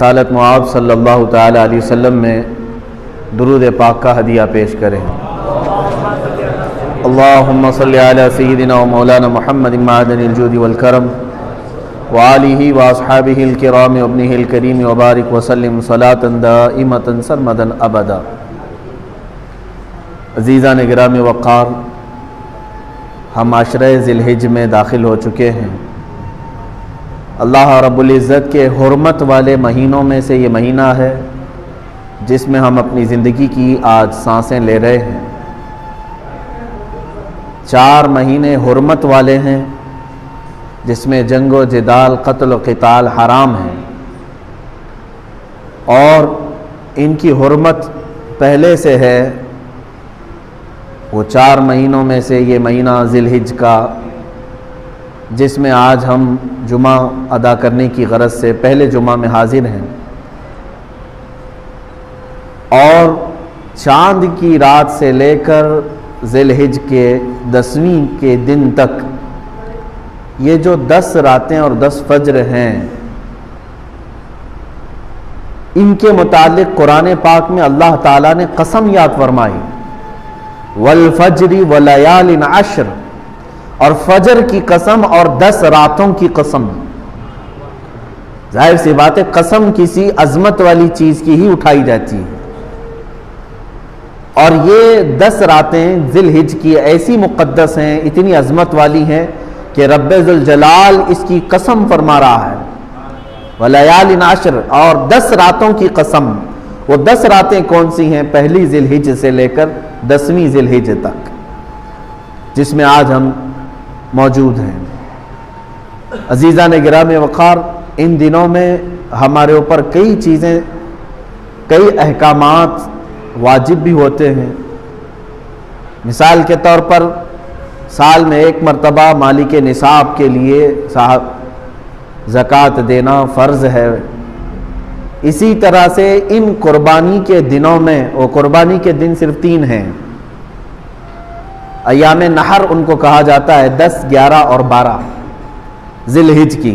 رسالت معاب صلی اللہ تعالی علیہ وسلم میں درود پاک کا ہدیہ پیش کریں۔ اللہم صلی علی سیدنا و مولانا محمد معدن الجود والکرم وآلہ واصحابہ الکرام وابنہ الکریم وبارک وسلم صلاة دائمة سرمدا ابدا۔ عزیزان گرامی وقار، ہم عشرہ ذی الحجہ میں داخل ہو چکے ہیں۔ اللہ رب العزت کے حرمت والے مہینوں میں سے یہ مہینہ ہے جس میں ہم اپنی زندگی کی آج سانسیں لے رہے ہیں۔ 4 مہینے حرمت والے ہیں جس میں جنگ و جدال، قتل و قتال حرام ہے، اور ان کی حرمت پہلے سے ہے۔ وہ 4 مہینوں میں سے یہ مہینہ ذی الحجہ کا، جس میں آج ہم جمعہ ادا کرنے کی غرض سے پہلے جمعہ میں حاضر ہیں، اور چاند کی رات سے لے کر ذی الحجہ کے 10ویں کے دن تک یہ جو 10 راتیں اور 10 فجر ہیں، ان کے متعلق قرآن پاک میں اللہ تعالیٰ نے قسم یاد فرمائی، والفجر ولیال عشر، اور فجر کی قسم اور 10 راتوں کی قسم۔ ظاہر سی بات ہے، قسم کسی عظمت والی چیز کی ہی اٹھائی جاتی ہے، اور یہ 10 راتیں ذی الحجہ کی ایسی مقدس ہیں، اتنی عظمت والی ہیں کہ رب ذوالجلال اس کی قسم فرما رہا ہے، ولیال عشر، اور 10 راتوں کی قسم۔ وہ 10 راتیں کون سی ہیں؟ پہلی ذی الحجہ سے لے کر 10ویں ذی الحجہ تک، جس میں آج ہم موجود ہیں۔ عزیزان گرامی وقار، ان دنوں میں ہمارے اوپر کئی چیزیں، کئی احکامات واجب بھی ہوتے ہیں۔ مثال کے طور پر سال میں 1 مرتبہ مالک نصاب کے لیے زکوٰۃ دینا فرض ہے۔ اسی طرح سے ان قربانی کے دنوں میں، وہ قربانی کے دن صرف 3 ہیں، ایام نحر ان کو کہا جاتا ہے، 10، 11 اور 12 ذی الحجہ کی۔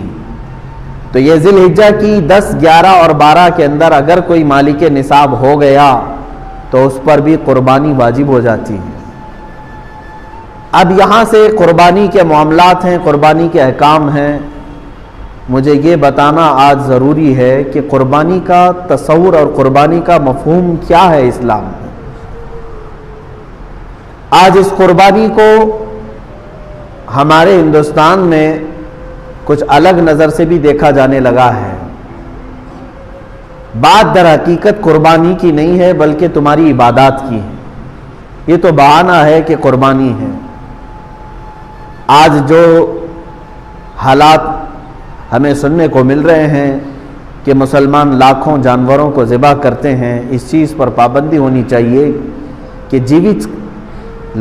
تو یہ ذی الحجہ کی 10، 11 اور 12 کے اندر اگر کوئی مالک نصاب ہو گیا تو اس پر بھی قربانی واجب ہو جاتی ہے۔ اب یہاں سے قربانی کے معاملات ہیں، قربانی کے احکام ہیں۔ مجھے یہ بتانا آج ضروری ہے کہ قربانی کا تصور اور قربانی کا مفہوم کیا ہے اسلام میں۔ آج اس قربانی کو ہمارے ہندوستان میں کچھ الگ نظر سے بھی دیکھا جانے لگا ہے۔ بات در حقیقت قربانی کی نہیں ہے بلکہ تمہاری عبادات کی ہے۔ یہ تو بہانہ ہے کہ قربانی ہے۔ آج جو حالات ہمیں سننے کو مل رہے ہیں کہ مسلمان لاکھوں جانوروں کو ذبح کرتے ہیں، اس چیز پر پابندی ہونی چاہیے کہ جیوت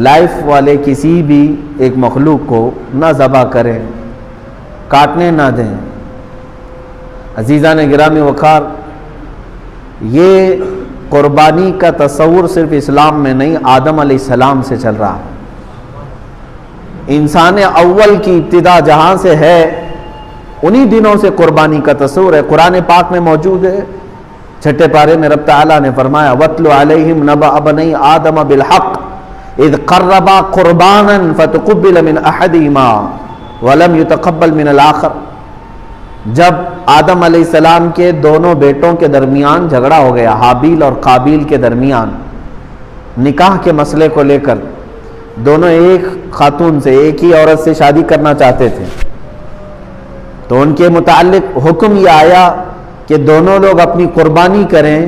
لائف والے کسی بھی ایک مخلوق کو نہ ذبح کریں، کاٹنے نہ دیں۔ عزیزان گرامی وقار، یہ قربانی کا تصور صرف اسلام میں نہیں، آدم علیہ السلام سے چل رہا ہے۔ انسان اول کی ابتدا جہاں سے ہے، انہی دنوں سے قربانی کا تصور ہے۔ قرآن پاک میں موجود ہے، 6 پارے میں رب تعالیٰ نے فرمایا، وَاتْلُ عَلَيْهِمْ نَبَأَ بَنِي آدَمَ بِالْحَقِّ اذ قربا قربانا فتقبل من احدهما ولم يتقبل من الاخر۔ جب آدم علیہ السلام کے دونوں بیٹوں کے درمیان جھگڑا ہو گیا، حابیل اور قابیل کے درمیان، نکاح کے مسئلے کو لے کر، دونوں ایک خاتون سے، ایک ہی عورت سے شادی کرنا چاہتے تھے، تو ان کے متعلق حکم یہ آیا کہ دونوں لوگ اپنی قربانی کریں،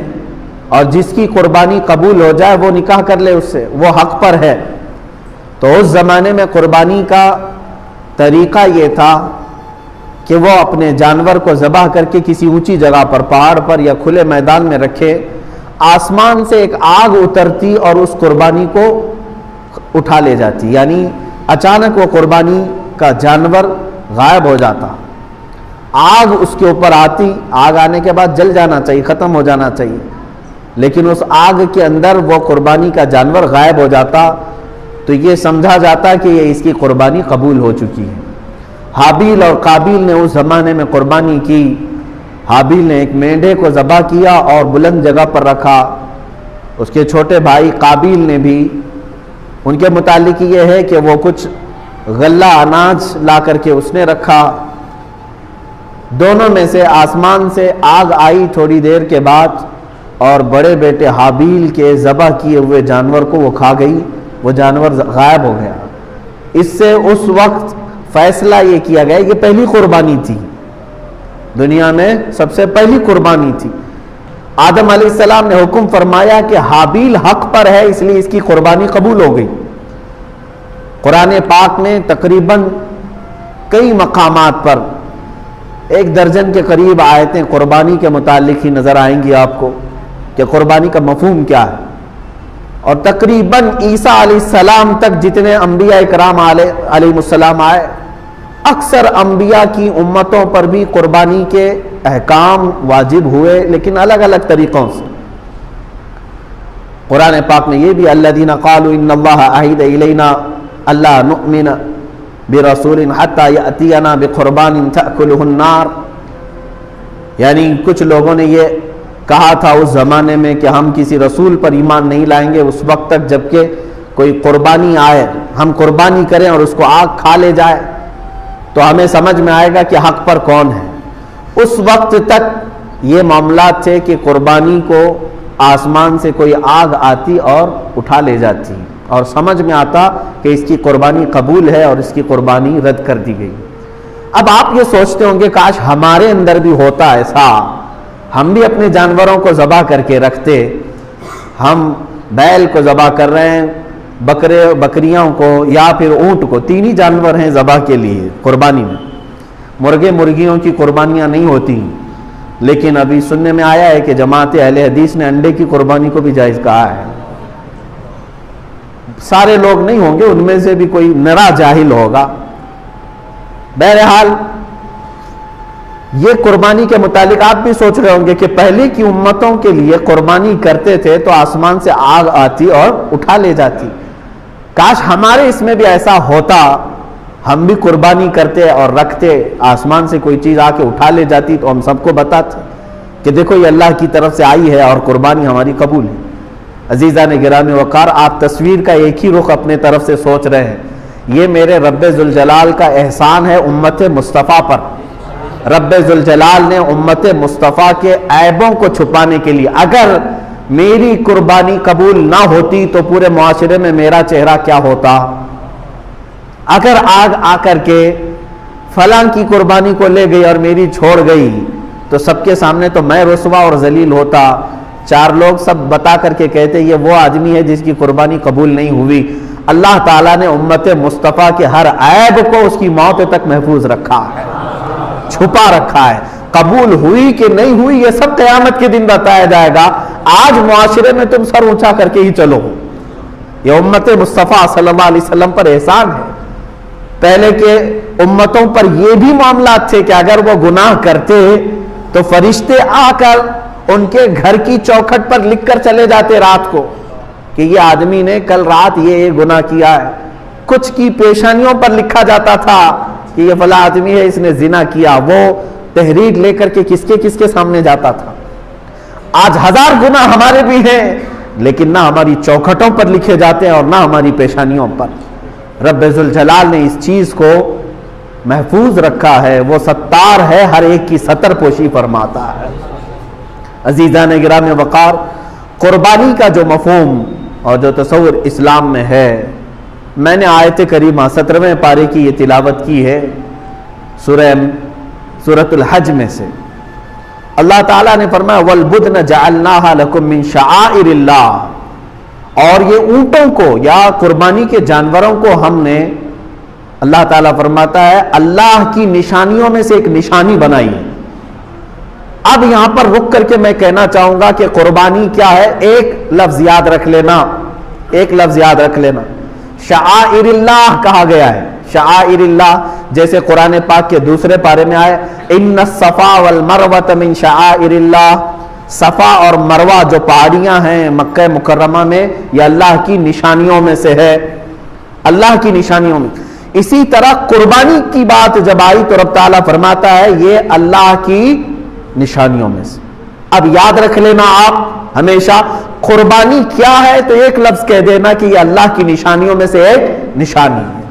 اور جس کی قربانی قبول ہو جائے وہ نکاح کر لے اس سے، وہ حق پر ہے۔ تو اس زمانے میں قربانی کا طریقہ یہ تھا کہ وہ اپنے جانور کو ذبح کر کے کسی اونچی جگہ پر، پہاڑ پر یا کھلے میدان میں رکھے، آسمان سے ایک آگ اترتی اور اس قربانی کو اٹھا لے جاتی، یعنی اچانک وہ قربانی کا جانور غائب ہو جاتا، آگ اس کے اوپر آتی، آگ آنے کے بعد جل جانا چاہیے، ختم ہو جانا چاہیے، لیکن اس آگ کے اندر وہ قربانی کا جانور غائب ہو جاتا، تو یہ سمجھا جاتا کہ یہ اس کی قربانی قبول ہو چکی ہے۔ حابیل اور قابیل نے اس زمانے میں قربانی کی، حابیل نے ایک مینڈھے کو ذبح کیا اور بلند جگہ پر رکھا. اس کے چھوٹے بھائی قابیل نے بھی، ان کے متعلق یہ ہے کہ وہ کچھ غلہ اناج لا کر کے اس نے رکھا. دونوں میں سے آسمان سے آگ آئی تھوڑی دیر کے بعد اور بڑے بیٹے حابیل کے ذبح کیے ہوئے جانور کو وہ کھا گئی، وہ جانور غائب ہو گیا. اس سے اس وقت فیصلہ یہ کیا گیا، یہ پہلی قربانی تھی، دنیا میں سب سے پہلی قربانی تھی. آدم علیہ السلام نے حکم فرمایا کہ حابیل حق پر ہے، اس لیے اس کی قربانی قبول ہو گئی. قرآن پاک میں تقریباً کئی مقامات پر 1 درجن کے قریب آیتیں قربانی کے متعلق ہی نظر آئیں گی آپ کو کہ قربانی کا مفہوم کیا ہے. اور تقریباً عیسیٰ علیہ السلام تک جتنے انبیاء اکرام علیہ السلام آئے، اکثر انبیاء کی امتوں پر بھی قربانی کے احکام واجب ہوئے، لیکن الگ الگ طریقوں سے. قرآن پاک میں یہ بھی الذین قالوا ان اللہ عہد الینا اللہ نؤمن برسول حتی یأتینا بقربان تأکلہ النار، یعنی کچھ لوگوں نے یہ کہا تھا اس زمانے میں کہ ہم کسی رسول پر ایمان نہیں لائیں گے اس وقت تک جب کہ کوئی قربانی آئے، ہم قربانی کریں اور اس کو آگ کھا لے جائے تو ہمیں سمجھ میں آئے گا کہ حق پر کون ہے. اس وقت تک یہ معاملات تھے کہ قربانی کو آسمان سے کوئی آگ آتی اور اٹھا لے جاتی اور سمجھ میں آتا کہ اس کی قربانی قبول ہے اور اس کی قربانی رد کر دی گئی. اب آپ یہ سوچتے ہوں گے کاش ہمارے اندر بھی ہوتا ایسا، ہم بھی اپنے جانوروں کو ذبح کر کے رکھتے. ہم بیل کو ذبح کر رہے ہیں، بکریوں کو یا پھر اونٹ کو، 3 ہی جانور ہیں ذبح کے لیے قربانی میں. مرغے مرغیوں کی قربانیاں نہیں ہوتی، لیکن ابھی سننے میں آیا ہے کہ جماعت اہل حدیث نے انڈے کی قربانی کو بھی جائز کہا ہے. سارے لوگ نہیں ہوں گے، ان میں سے بھی کوئی نرا جاہل ہوگا. بہرحال یہ قربانی کے متعلق آپ بھی سوچ رہے ہوں گے کہ پہلے کی امتوں کے لیے قربانی کرتے تھے تو آسمان سے آگ آتی اور اٹھا لے جاتی. کاش ہمارے اس میں بھی ایسا ہوتا، ہم بھی قربانی کرتے اور رکھتے، آسمان سے کوئی چیز آ کے اٹھا لے جاتی تو ہم سب کو بتاتے کہ دیکھو یہ اللہ کی طرف سے آئی ہے اور قربانی ہماری قبول ہے. عزیزان گرامی وقار، آپ تصویر کا ایک ہی رخ اپنے طرف سے سوچ رہے ہیں. یہ میرے رب ذوالجلال کا احسان ہے امت مصطفیٰ پر. رب ذوالجلال نے امت مصطفیٰ کے عیبوں کو چھپانے کے لیے، اگر میری قربانی قبول نہ ہوتی تو پورے معاشرے میں میرا چہرہ کیا ہوتا. اگر آگ آ کر کے فلاں کی قربانی کو لے گئی اور میری چھوڑ گئی تو سب کے سامنے تو میں رسوا اور ذلیل ہوتا. 4 لوگ سب بتا کر کے کہتے یہ وہ آدمی ہے جس کی قربانی قبول نہیں ہوئی. اللہ تعالیٰ نے امت مصطفیٰ کے ہر عیب کو اس کی موت تک محفوظ رکھا ہے، چھپا رکھا ہے. قبول ہوئی کہ نہیں ہوئی یہ سب قیامت کے دن بتایا جائے گا. آج معاشرے میں تم سر اونچا کر کے ہی چلو. یہ امت مصطفیٰ صلی اللہ علیہ وسلم پر احسان ہے. پہلے کے امتوں پر یہ بھی معاملات تھے کہ اگر وہ گناہ کرتے تو فرشتے آ کر ان کے گھر کی چوکھٹ پر لکھ کر چلے جاتے رات کو کہ یہ آدمی نے کل رات یہ گناہ کیا ہے. کچھ کی پیشانیوں پر لکھا جاتا تھا کہ یہ فلاں آدمی ہے، اس نے زنا کیا. وہ تحریر لے کر کے کس کے سامنے جاتا تھا. آج 1000 گناہ ہمارے بھی ہیں لیکن نہ ہماری چوکھٹوں پر لکھے جاتے ہیں اور نہ ہماری پیشانیوں پر. رب ذوالجلال نے اس چیز کو محفوظ رکھا ہے. وہ ستار ہے، ہر ایک کی ستر پوشی فرماتا ہے. عزیزان گرامی وقار، قربانی کا جو مفہوم اور جو تصور اسلام میں ہے، میں نے آیت کریمہ 17ویں پارے کی یہ تلاوت کی ہے سورۃ الحج میں سے. اللہ تعالیٰ نے فرمایا وَالْبُدْنَ جَعَلْنَاهَا لَكُم مِّن شَعَائِرِ اللَّهِ، اور یہ اونٹوں کو یا قربانی کے جانوروں کو ہم نے، اللہ تعالیٰ فرماتا ہے، اللہ کی نشانیوں میں سے ایک نشانی بنائی ہے. اب یہاں پر رک کر کے میں کہنا چاہوں گا کہ قربانی کیا ہے. ایک لفظ یاد رکھ لینا، شعائر اللہ کہا گیا ہے. شعائر اللہ جیسے قرآن پاک کے دوسرے پارے میں آئے ان الصفا والمروہ من شعائر اللہ. صفا اور مروہ جو پہاڑیاں ہیں مکہ مکرمہ میں، یہ اللہ کی نشانیوں میں سے ہے، اللہ کی نشانیوں میں. اسی طرح قربانی کی بات جب آئی تو رب تعالیٰ فرماتا ہے یہ اللہ کی نشانیوں میں سے. اب یاد رکھ لینا آپ ہمیشہ قربانی کیا ہے تو ایک لفظ کہہ دینا کہ یہ اللہ کی نشانیوں میں سے ایک نشانی ہے.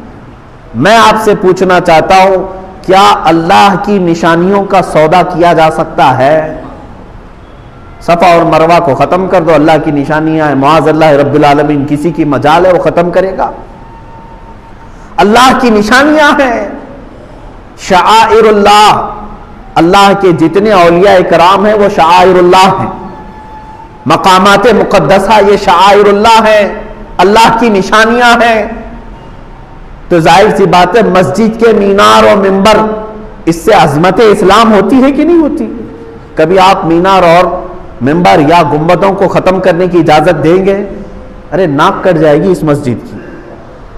میں آپ سے پوچھنا چاہتا ہوں کیا اللہ کی نشانیوں کا سودا کیا جا سکتا ہے؟ صفا اور مروہ کو ختم کر دو، اللہ کی نشانیاں ہیں، معاذ اللہ رب العالمین کسی کی مجال ہے وہ ختم کرے گا؟ اللہ کی نشانیاں ہیں، شعائر اللہ. اللہ کے جتنے اولیاء کرام ہیں وہ شعائر اللہ ہیں، مقامات مقدسہ یہ شعائر اللہ ہیں، اللہ کی نشانیاں ہیں. تو ظاہر سی بات ہے مسجد کے مینار اور منبر اس سے عظمت اسلام ہوتی ہے کہ نہیں ہوتی؟ کبھی آپ مینار اور منبر یا گنبدوں کو ختم کرنے کی اجازت دیں گے؟ ارے ناک کٹ جائے گی اس مسجد کی.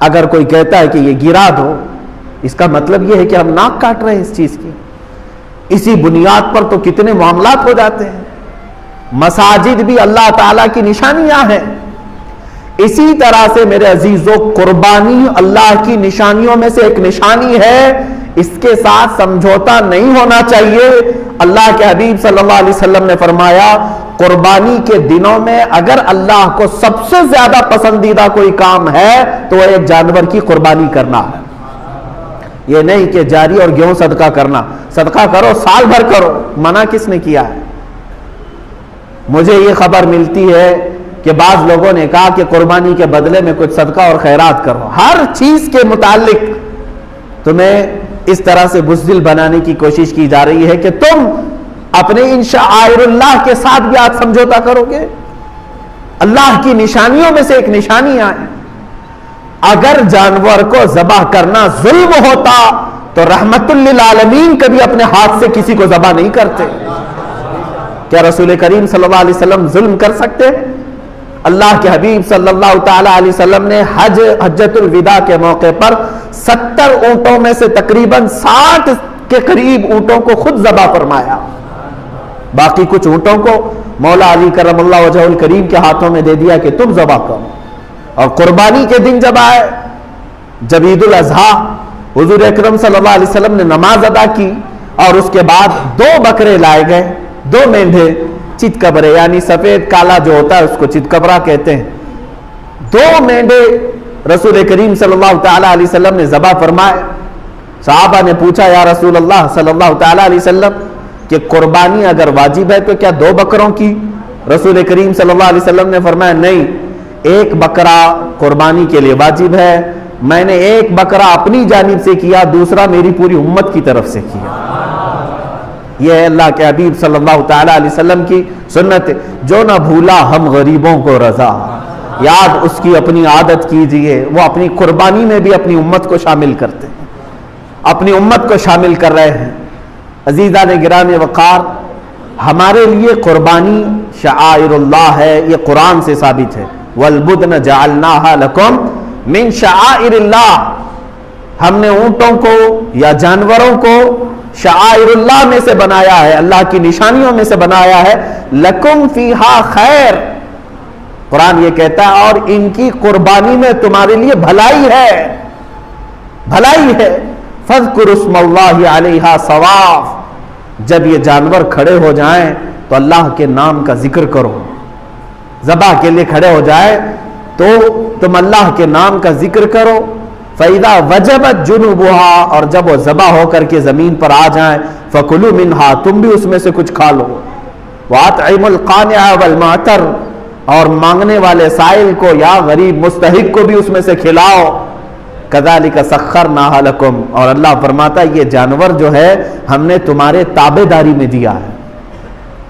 اگر کوئی کہتا ہے کہ یہ گرا دو، اس کا مطلب یہ ہے کہ ہم ناک کاٹ رہے ہیں اس چیز کی. اسی بنیاد پر تو کتنے معاملات ہو جاتے ہیں. مساجد بھی اللہ تعالیٰ کی نشانیاں ہیں. اسی طرح سے میرے عزیزوں قربانی اللہ کی نشانیوں میں سے ایک نشانی ہے، اس کے ساتھ سمجھوتا نہیں ہونا چاہیے. اللہ کے حبیب صلی اللہ علیہ وسلم نے فرمایا قربانی کے دنوں میں اگر اللہ کو سب سے زیادہ پسندیدہ کوئی کام ہے تو وہ ایک جانور کی قربانی کرنا ہے. یہ نہیں کہ جاری اور گیہوں صدقہ کرنا. صدقہ کرو سال بھر کرو، منع کس نے کیا ہے؟ مجھے یہ خبر ملتی ہے کہ بعض لوگوں نے کہا کہ قربانی کے بدلے میں کچھ صدقہ اور خیرات کرو. ہر چیز کے متعلق تمہیں اس طرح سے بزدل بنانے کی کوشش کی جا رہی ہے کہ تم اپنے ان شعائر اللہ کے ساتھ بھی آج سمجھوتا کرو گے. اللہ کی نشانیوں میں سے ایک نشانیاں ہیں. اگر جانور کو ذبح کرنا ظلم ہوتا تو رحمت للعالمین کبھی اپنے ہاتھ سے کسی کو ذبح نہیں کرتے. کیا رسول کریم صلی اللہ علیہ وسلم ظلم کر سکتے؟ اللہ کے حبیب صلی اللہ تعالی علیہ وسلم نے حجۃ الوداع کے موقع پر 70 اونٹوں میں سے تقریباً 60 کے قریب اونٹوں کو خود ذبح فرمایا. باقی کچھ اونٹوں کو مولا علی کرم اللہ وجہہ الکریم کے ہاتھوں میں دے دیا کہ تم ذبح کرو. اور قربانی کے دن جب آئے، جب عید الاضحیٰ، حضور اکرم صلی اللہ علیہ وسلم نے نماز ادا کی اور اس کے بعد 2 بکرے لائے گئے، 2 مینڈھے چتکبرے، یعنی سفید کالا جو ہوتا ہے اس کو چتکبرا کہتے ہیں. 2 مینڈھے رسول کریم صلی اللہ تعالی علیہ وسلم نے ذبح فرمائے. صحابہ نے پوچھا یا رسول اللہ صلی اللہ تعالی علیہ وسلم کہ قربانی اگر واجب ہے تو کیا 2 بکروں کی؟ رسول کریم صلی اللہ علیہ وسلم نے فرمایا نہیں، 1 بکرا قربانی کے لیے واجب ہے. میں نے 1 بکرا اپنی جانب سے کیا، دوسرا میری پوری امت کی طرف سے کیا. یہ ہے اللہ کے حبیب صلی اللہ تعالی علیہ وسلم کی سنت. جو نہ بھولا ہم غریبوں کو رضا، یاد اس کی اپنی عادت کیجئے. وہ اپنی قربانی میں بھی اپنی امت کو شامل کرتے ہیں، اپنی امت کو شامل کر رہے ہیں. عزیزان گرامی وقار، ہمارے لیے قربانی شعائر اللہ ہے، یہ قرآن سے ثابت ہے. وَالْبُدْنَ جَعَلْنَاهَا لَكُمْ مِنْ شَعَائِرِ اللَّهِ. ہم نے اونٹوں کو یا جانوروں کو شعائر اللہ میں سے بنایا ہے، اللہ کی نشانیوں میں سے بنایا ہے. لَكُمْ فِيهَا خیر، قرآن یہ کہتا ہے اور ان کی قربانی میں تمہارے لیے بھلائی ہے، بھلائی ہے. فَاذْكُرُوا اسْمَ اللَّهِ عَلَيْهَا صَوَافٍ. جب یہ جانور کھڑے ہو جائیں تو اللہ کے نام کا ذکر کرو. ذبح کے لیے کھڑے ہو جائے تو تم اللہ کے نام کا ذکر کرو. فَإِذَا وَجَبَتْ جُنُوبُهَا، اور جب وہ ذبح ہو کر کے زمین پر آ جائیں فَكُلُوا مِنْهَا، تم بھی اس میں سے کچھ کھا لو. وَأَطْعِمُوا الْقَانِعَ وَالْمُعْتَرَّ، اور مانگنے والے سائل کو یا غریب مستحق کو بھی اس میں سے کھلاؤ. كَذَلِكَ سَخَّرْنَاهَا لَكُمْ، اور اللہ فرماتا ہے یہ جانور جو ہے ہم نے تمہارے تابع داری میں دیا ہے،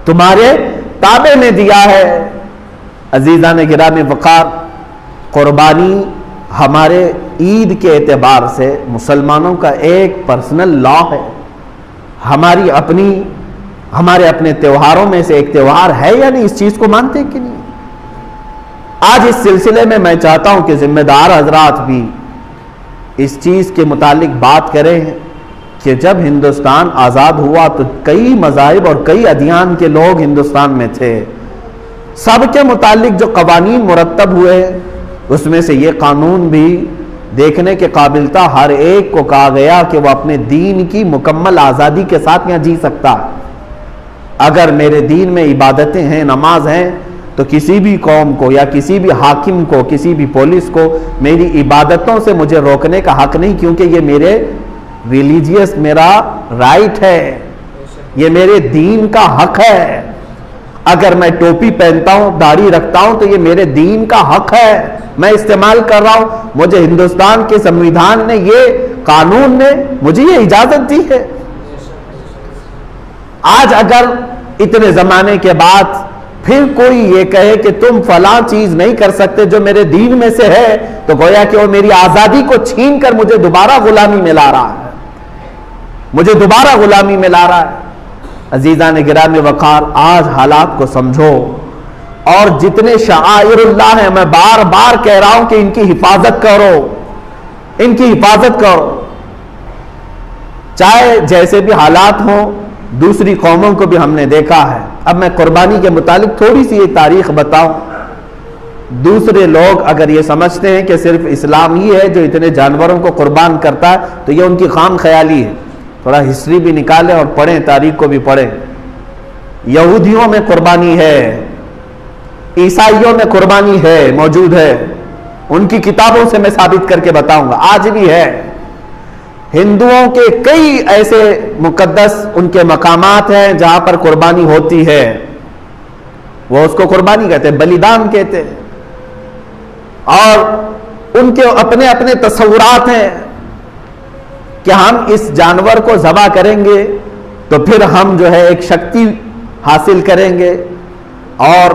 تمہارے تابع میں دیا ہے. عزیزان گرامی وقار، قربانی ہمارے عید کے اعتبار سے مسلمانوں کا ایک پرسنل لا ہے. ہمارے اپنے تہواروں میں سے ایک تہوار ہے یا نہیں، اس چیز کو مانتے کہ نہیں؟ آج اس سلسلے میں میں چاہتا ہوں کہ ذمہ دار حضرات بھی اس چیز کے متعلق بات کریں کہ جب ہندوستان آزاد ہوا تو کئی مذاہب اور کئی ادیان کے لوگ ہندوستان میں تھے. سب کے متعلق جو قوانین مرتب ہوئے اس میں سے یہ قانون بھی دیکھنے کے قابل تھا. ہر ایک کو کہا گیا کہ وہ اپنے دین کی مکمل آزادی کے ساتھ یہاں جی سکتا ہے. اگر میرے دین میں عبادتیں ہیں، نماز ہیں، تو کسی بھی قوم کو یا کسی بھی حاکم کو، کسی بھی پولیس کو میری عبادتوں سے مجھے روکنے کا حق نہیں، کیونکہ یہ میرے ریلیجیس میرا رائٹ ہے، یہ میرے دین کا حق ہے۔ اگر میں ٹوپی پہنتا ہوں، داڑھی رکھتا ہوں، تو یہ میرے دین کا حق ہے، میں استعمال کر رہا ہوں، مجھے ہندوستان کے سنویدھان نے، یہ قانون نے مجھے یہ اجازت دی ہے۔ آج اگر اتنے زمانے کے بعد پھر کوئی یہ کہے کہ تم فلاں چیز نہیں کر سکتے جو میرے دین میں سے ہے، تو گویا کہ وہ میری آزادی کو چھین کر مجھے دوبارہ غلامی میں لا رہا ہے، مجھے دوبارہ غلامی میں لا رہا ہے۔ عزیزان گرامی وقار، آج حالات کو سمجھو، اور جتنے شعائر اللہ ہیں میں بار بار کہہ رہا ہوں کہ ان کی حفاظت کرو، ان کی حفاظت کرو، چاہے جیسے بھی حالات ہوں۔ دوسری قوموں کو بھی ہم نے دیکھا ہے۔ اب میں قربانی کے متعلق تھوڑی سی یہ تاریخ بتاؤں۔ دوسرے لوگ اگر یہ سمجھتے ہیں کہ صرف اسلام ہی ہے جو اتنے جانوروں کو قربان کرتا ہے، تو یہ ان کی خام خیالی ہے۔ تھوڑا ہسٹری بھی نکالیں اور پڑھیں، تاریخ کو بھی پڑھیں۔ یہودیوں میں قربانی ہے، عیسائیوں میں قربانی ہے، موجود ہے، ان کی کتابوں سے میں ثابت کر کے بتاؤں گا، آج بھی ہے۔ ہندوؤں کے کئی ایسے مقدس ان کے مقامات ہیں جہاں پر قربانی ہوتی ہے، وہ اس کو قربانی کہتے ہیں، بلیدان کہتے ہیں، اور ان کے اپنے اپنے تصورات ہیں کہ ہم اس جانور کو ذبح کریں گے تو پھر ہم جو ہے ایک شکتی حاصل کریں گے، اور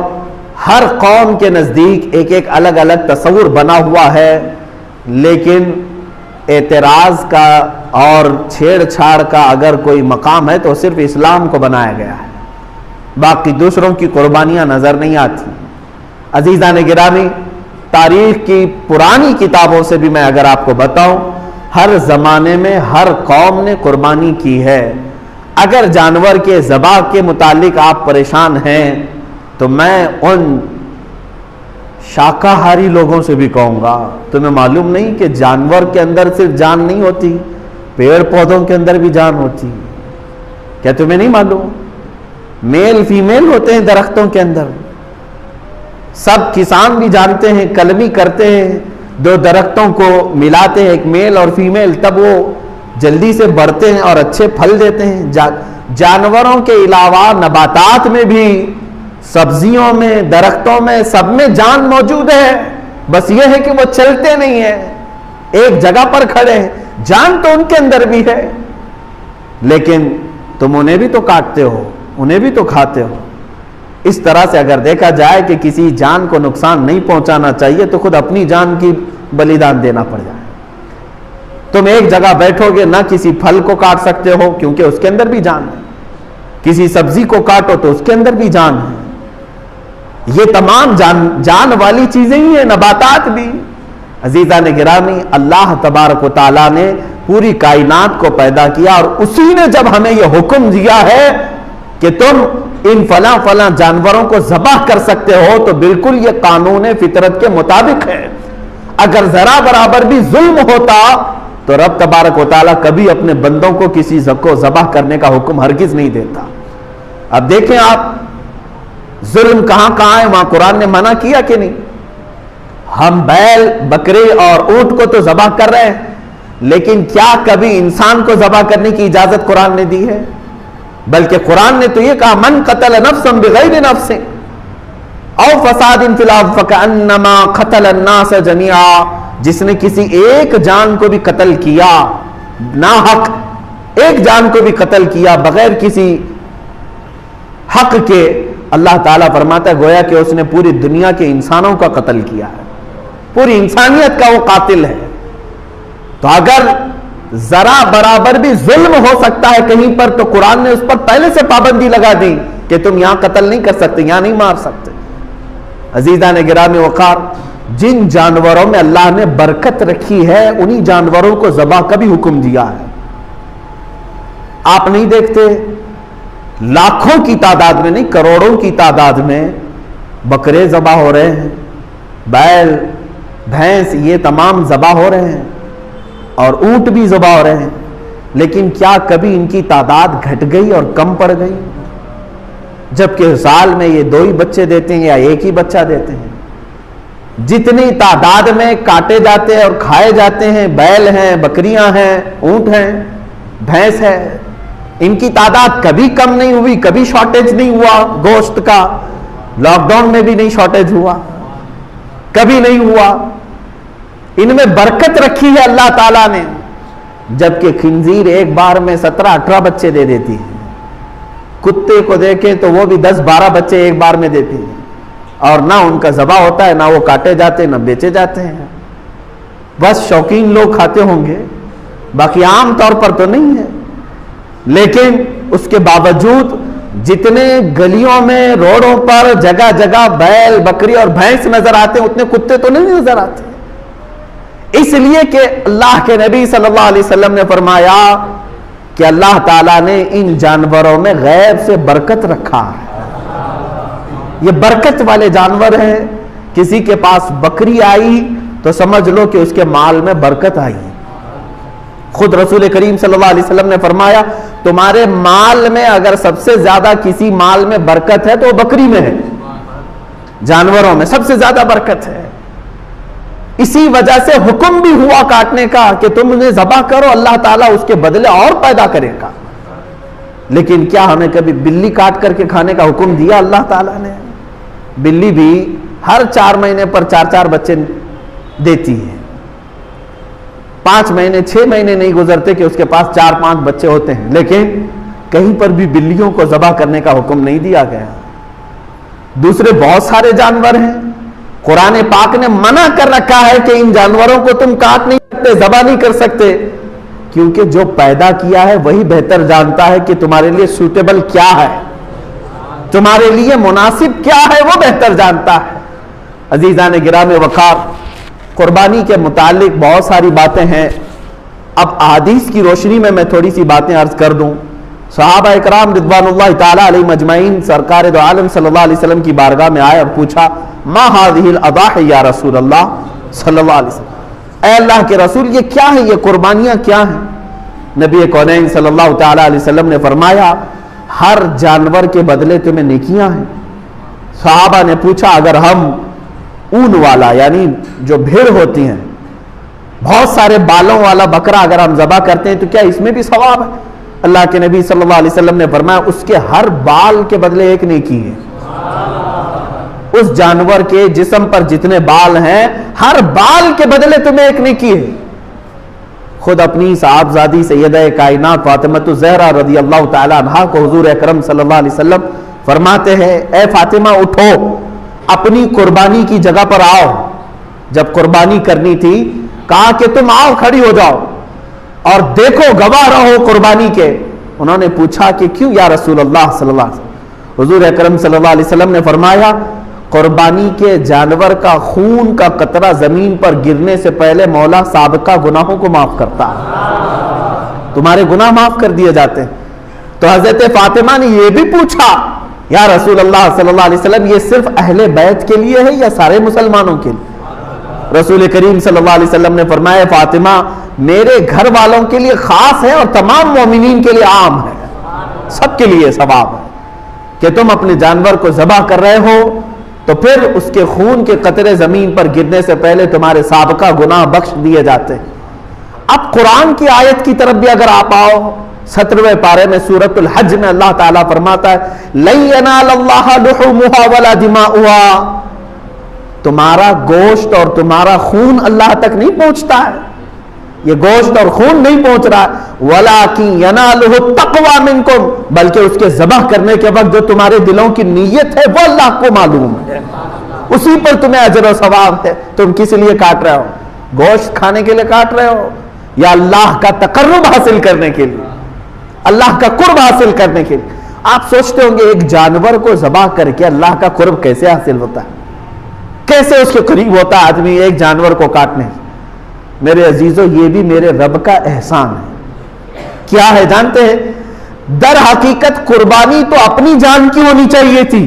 ہر قوم کے نزدیک ایک ایک الگ الگ تصور بنا ہوا ہے، لیکن اعتراض کا اور چھیڑ چھاڑ کا اگر کوئی مقام ہے تو صرف اسلام کو بنایا گیا ہے، باقی دوسروں کی قربانیاں نظر نہیں آتی۔ عزیزان گرامی، تاریخ کی پرانی کتابوں سے بھی میں اگر آپ کو بتاؤں، ہر زمانے میں ہر قوم نے قربانی کی ہے۔ اگر جانور کے ذبح کے متعلق آپ پریشان ہیں تو میں ان شاکاہاری لوگوں سے بھی کہوں گا، تمہیں معلوم نہیں کہ جانور کے اندر صرف جان نہیں ہوتی، پیڑ پودوں کے اندر بھی جان ہوتی؟ کیا تمہیں نہیں معلوم؟ میل فیمیل ہوتے ہیں درختوں کے اندر، سب کسان بھی جانتے ہیں، کلمی کرتے ہیں، دو درختوں کو ملاتے ہیں، ایک میل اور فیمیل، تب وہ جلدی سے بڑھتے ہیں اور اچھے پھل دیتے ہیں۔ جانوروں کے علاوہ نباتات میں بھی، سبزیوں میں، درختوں میں، سب میں جان موجود ہے، بس یہ ہے کہ وہ چلتے نہیں ہیں، ایک جگہ پر کھڑے ہیں۔ جان تو ان کے اندر بھی ہے، لیکن تم انہیں بھی تو کاٹتے ہو، انہیں بھی تو کھاتے ہو۔ اس طرح سے اگر دیکھا جائے کہ کسی جان کو نقصان نہیں پہنچانا چاہیے تو خود اپنی جان کی بلیدان دینا پڑ جائے۔ تم ایک جگہ بیٹھو گے، نہ کسی پھل کو کاٹ سکتے ہو کیونکہ اس کے اندر بھی جان ہے، کسی سبزی کو کاٹو تو اس کے اندر بھی جان ہے۔ یہ تمام جان والی چیزیں ہی ہیں، نباتات بھی۔ عزیزان گرامی، اللہ تبارک و تعالیٰ نے پوری کائنات کو پیدا کیا، اور اسی نے جب ہمیں یہ حکم دیا ہے کہ تم ان فلاں فلاں جانوروں کو ذبح کر سکتے ہو، تو بالکل یہ قانون فطرت کے مطابق ہے۔ اگر ذرا برابر بھی ظلم ہوتا تو رب تبارک و تعالیٰ کبھی اپنے بندوں کو کسی کو ذبح کرنے کا حکم ہرگز نہیں دیتا۔ اب دیکھیں آپ، ظلم کہاں کہاں ہے، وہاں قرآن نے منع کیا کہ نہیں؟ ہم بیل، بکرے اور اونٹ کو تو ذبح کر رہے ہیں، لیکن کیا کبھی انسان کو ذبح کرنے کی اجازت قرآن نے دی ہے؟ بلکہ قرآن نے تو یہ کہا، من قتل نفسا بغیر نفس او فساد فی الارض فکأنما قتل الناس جميعا، جس نے کسی ایک جان کو بھی قتل کیا ناحق، ایک جان کو بھی قتل کیا بغیر کسی حق کے، اللہ تعالیٰ فرماتا ہے گویا کہ اس نے پوری دنیا کے انسانوں کا قتل کیا ہے، پوری انسانیت کا وہ قاتل ہے۔ تو اگر ذرا برابر بھی ظلم ہو سکتا ہے کہیں پر، تو قرآن نے اس پر پہلے سے پابندی لگا دی کہ تم یہاں قتل نہیں کر سکتے، یہاں نہیں مار سکتے۔ عزیزان گرامی وقار، جن جانوروں میں اللہ نے برکت رکھی ہے انہی جانوروں کو ذبح کا بھی حکم دیا ہے۔ آپ نہیں دیکھتے لاکھوں کی تعداد میں نہیں، کروڑوں کی تعداد میں بکرے ذبح ہو رہے ہیں، بیل، بھینس، یہ تمام ذبح ہو رہے ہیں، اور اونٹ بھی ذبح ہو رہے ہیں، لیکن کیا کبھی ان کی تعداد گھٹ گئی اور کم پڑ گئی؟ جبکہ سال میں یہ 2 ہی بچے دیتے ہیں یا 1 ہی بچہ دیتے ہیں. جتنی تعداد میں کاٹے جاتے ہیں اور کھائے جاتے ہیں، بیل ہیں، بکریاں ہیں، اونٹ ہیں، بھینس ہے، ان کی تعداد کبھی کم نہیں ہوئی، کبھی شارٹیج نہیں ہوا گوشت کا. لاک ڈاؤن میں بھی نہیں شارٹیج ہوا، کبھی نہیں ہوا. ان میں برکت رکھی ہے اللہ تعالیٰ نے. جبکہ خنزیر ایک بار میں 17-18 بچے دے دیتی ہے. کتے کو دیکھیں تو وہ بھی 10-12 بچے ایک بار میں دیتی ہے، اور نہ ان کا ذبح ہوتا ہے، نہ وہ کاٹے جاتے ہیں، نہ بیچے جاتے ہیں. بس شوقین لوگ کھاتے ہوں گے، باقی عام طور پر تو نہیں ہے. لیکن اس کے باوجود جتنے گلیوں میں، روڈوں پر جگہ جگہ بیل، بکری اور بھینس نظر آتے ہیں، اتنے کتے تو نہیں نظر آتے. اس لیے کہ اللہ کے نبی صلی اللہ علیہ وسلم نے فرمایا کہ اللہ تعالیٰ نے ان جانوروں میں غیب سے برکت رکھا ہے. یہ برکت والے جانور ہیں. کسی کے پاس بکری آئی تو سمجھ لو کہ اس کے مال میں برکت آئی. خود رسول کریم صلی اللہ علیہ وسلم نے فرمایا تمہارے مال میں اگر سب سے زیادہ کسی مال میں برکت ہے تو وہ بکری میں ہے. جانوروں میں سب سے زیادہ برکت ہے. اسی وجہ سے حکم بھی ہوا کاٹنے کا کہ تم انہیں ذبح کرو، اللہ تعالیٰ اس کے بدلے اور پیدا کرے گا. لیکن کیا ہمیں کبھی بلی کاٹ کر کے کھانے کا حکم دیا اللہ تعالیٰ نے؟ بلی بھی ہر 4 مہینے پر 4 بچے دیتی ہے. 5 مہینے 6 مہینے نہیں گزرتے کہ اس کے پاس 4-5 بچے ہوتے ہیں. لیکن کہیں پر بھی بلیوں کو ذبح کرنے کا حکم نہیں دیا گیا. دوسرے بہت سارے جانور ہیں، قرآن پاک نے منع کر رکھا ہے کہ ان جانوروں کو تم کاٹ نہیں سکتے، ذبح نہیں کر سکتے، کیونکہ جو پیدا کیا ہے وہی بہتر جانتا ہے کہ تمہارے لیے سوٹیبل کیا ہے، تمہارے لیے مناسب کیا ہے، وہ بہتر جانتا ہے. عزیزان گرامی وقار، قربانی کے متعلق بہت ساری باتیں ہیں. اب احادیث کی روشنی میں تھوڑی سی باتیں عرض کر دوں. صحابہ اکرام رضوان اللہ تعالی علیہ مجمعین سرکار دو عالم صلی اللہ علیہ وسلم کی بارگاہ میں آئے اور پوچھا ما هذه الاضاحی یا رسول اللہ صلی اللہ علیہ وسلم، اے اللہ کے رسول یہ کیا ہے، یہ قربانیاں کیا ہیں؟ نبی کونین صلی اللہ تعالی علیہ وسلم نے فرمایا ہر جانور کے بدلے تمہیں نیکیاں ہیں. صحابہ نے پوچھا اگر ہم اون والا یعنی جو بھیڑ ہوتی ہیں بہت سارے بالوں والا بکرا اگر ہم ذبح کرتے ہیں تو کیا اس میں بھی ثواب ہے؟ اللہ کے نبی صلی اللہ علیہ وسلم نے فرمایا اس کے ہر بال کے بدلے ایک نیکی ہے. اس جانور کے جسم پر جتنے بال ہیں ہر بال کے بدلے تمہیں ایک نیکی ہے. خود اپنی صاحبزادی سیدہ کائنات فاطمہ الزہرا رضی اللہ تعالی عنہا کو حضور اکرم صلی اللہ علیہ وسلم فرماتے ہیں اے فاطمہ اٹھو اپنی قربانی کی جگہ پر آؤ. جب قربانی کرنی تھی کہا کہ تم آؤ کھڑی ہو جاؤ اور دیکھو گواہ رہو قربانی کے. انہوں نے پوچھا کہ کیوں یا رسول اللہ صلی اللہ علیہ وسلم؟ حضور اکرم صلی اللہ علیہ وسلم نے فرمایا قربانی کے جانور کا خون کا قطرہ زمین پر گرنے سے پہلے مولا سابقہ گناہوں کو معاف کرتا ہے، تمہارے گناہ معاف کر دیے جاتے ہیں. تو حضرت فاطمہ نے یہ بھی پوچھا یا رسول اللہ صلی اللہ علیہ وسلم یہ صرف اہل بیت کے لیے ہے یا سارے مسلمانوں کے لیے؟ رسول کریم صلی اللہ علیہ وسلم نے فرمایا فاطمہ میرے گھر والوں کے لیے خاص ہے اور تمام مومنین کے لیے عام ہے، سب کے لیے ثواب ہے کہ تم اپنے جانور کو ذبح کر رہے ہو تو پھر اس کے خون کے قطرے زمین پر گرنے سے پہلے تمہارے سابقہ گناہ بخش دیے جاتے ہیں. اب قرآن کی آیت کی طرف بھی اگر آپ آؤ 17ویں پارے میں سورۃ الحج میں اللہ تعالیٰ فرماتا ہے لَن يَنَالَ اللَّهَ لُحُومُهَا وَلَا دِمَاؤُهَا، تمہارا گوشت اور تمہارا خون اللہ تک نہیں پہنچتا ہے، یہ گوشت اور خون نہیں پہنچ رہا وَلَٰكِن يَنَالُهُ التَّقْوَىٰ مِنكُمْ، بلکہ اس کے ذبح کرنے کے وقت جو تمہارے دلوں کی نیت ہے وہ اللہ کو معلوم ہے، اسی پر تمہیں اجر و ثواب ہے. تم کس لیے کاٹ رہے ہو؟ گوشت کھانے کے لیے کاٹ رہے ہو یا اللہ کا تقرب حاصل کرنے کے لیے، اللہ کا قرب حاصل کرنے کے لیے؟ آپ سوچتے ہوں گے ایک جانور کو ذبح کر کے اللہ کا قرب کیسے حاصل ہوتا ہے، کیسے اس کے قریب ہوتا ہے آدمی ایک جانور کو کاٹنے؟ میرے عزیزو یہ بھی میرے رب کا احسان ہے. کیا ہے جانتے ہیں؟ در حقیقت قربانی تو اپنی جان کی ہونی چاہیے تھی.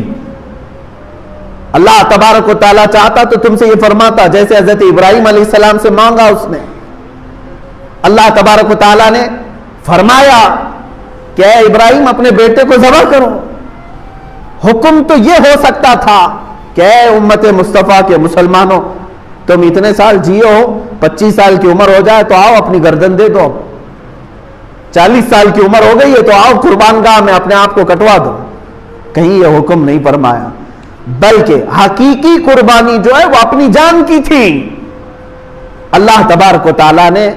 اللہ تبارک و تعالیٰ چاہتا تو تم سے یہ فرماتا جیسے حضرت ابراہیم علیہ السلام سے مانگا اس نے. اللہ تبارک و تعالیٰ نے فرمایا کہ اے ابراہیم اپنے بیٹے کو ذبح کرو. حکم تو یہ ہو سکتا تھا کہ اے امت مصطفیٰ کے مسلمانوں، تم اتنے سال جیو ہو، 25 سال کی عمر ہو جائے تو آؤ اپنی گردن دے دو، 40 سال کی عمر ہو گئی ہے تو آؤ قربان گاہ میں اپنے آپ کو کٹوا دو. کہیں یہ حکم نہیں فرمایا، بلکہ حقیقی قربانی جو ہے وہ اپنی جان کی تھی. اللہ تبارک و تعالیٰ نے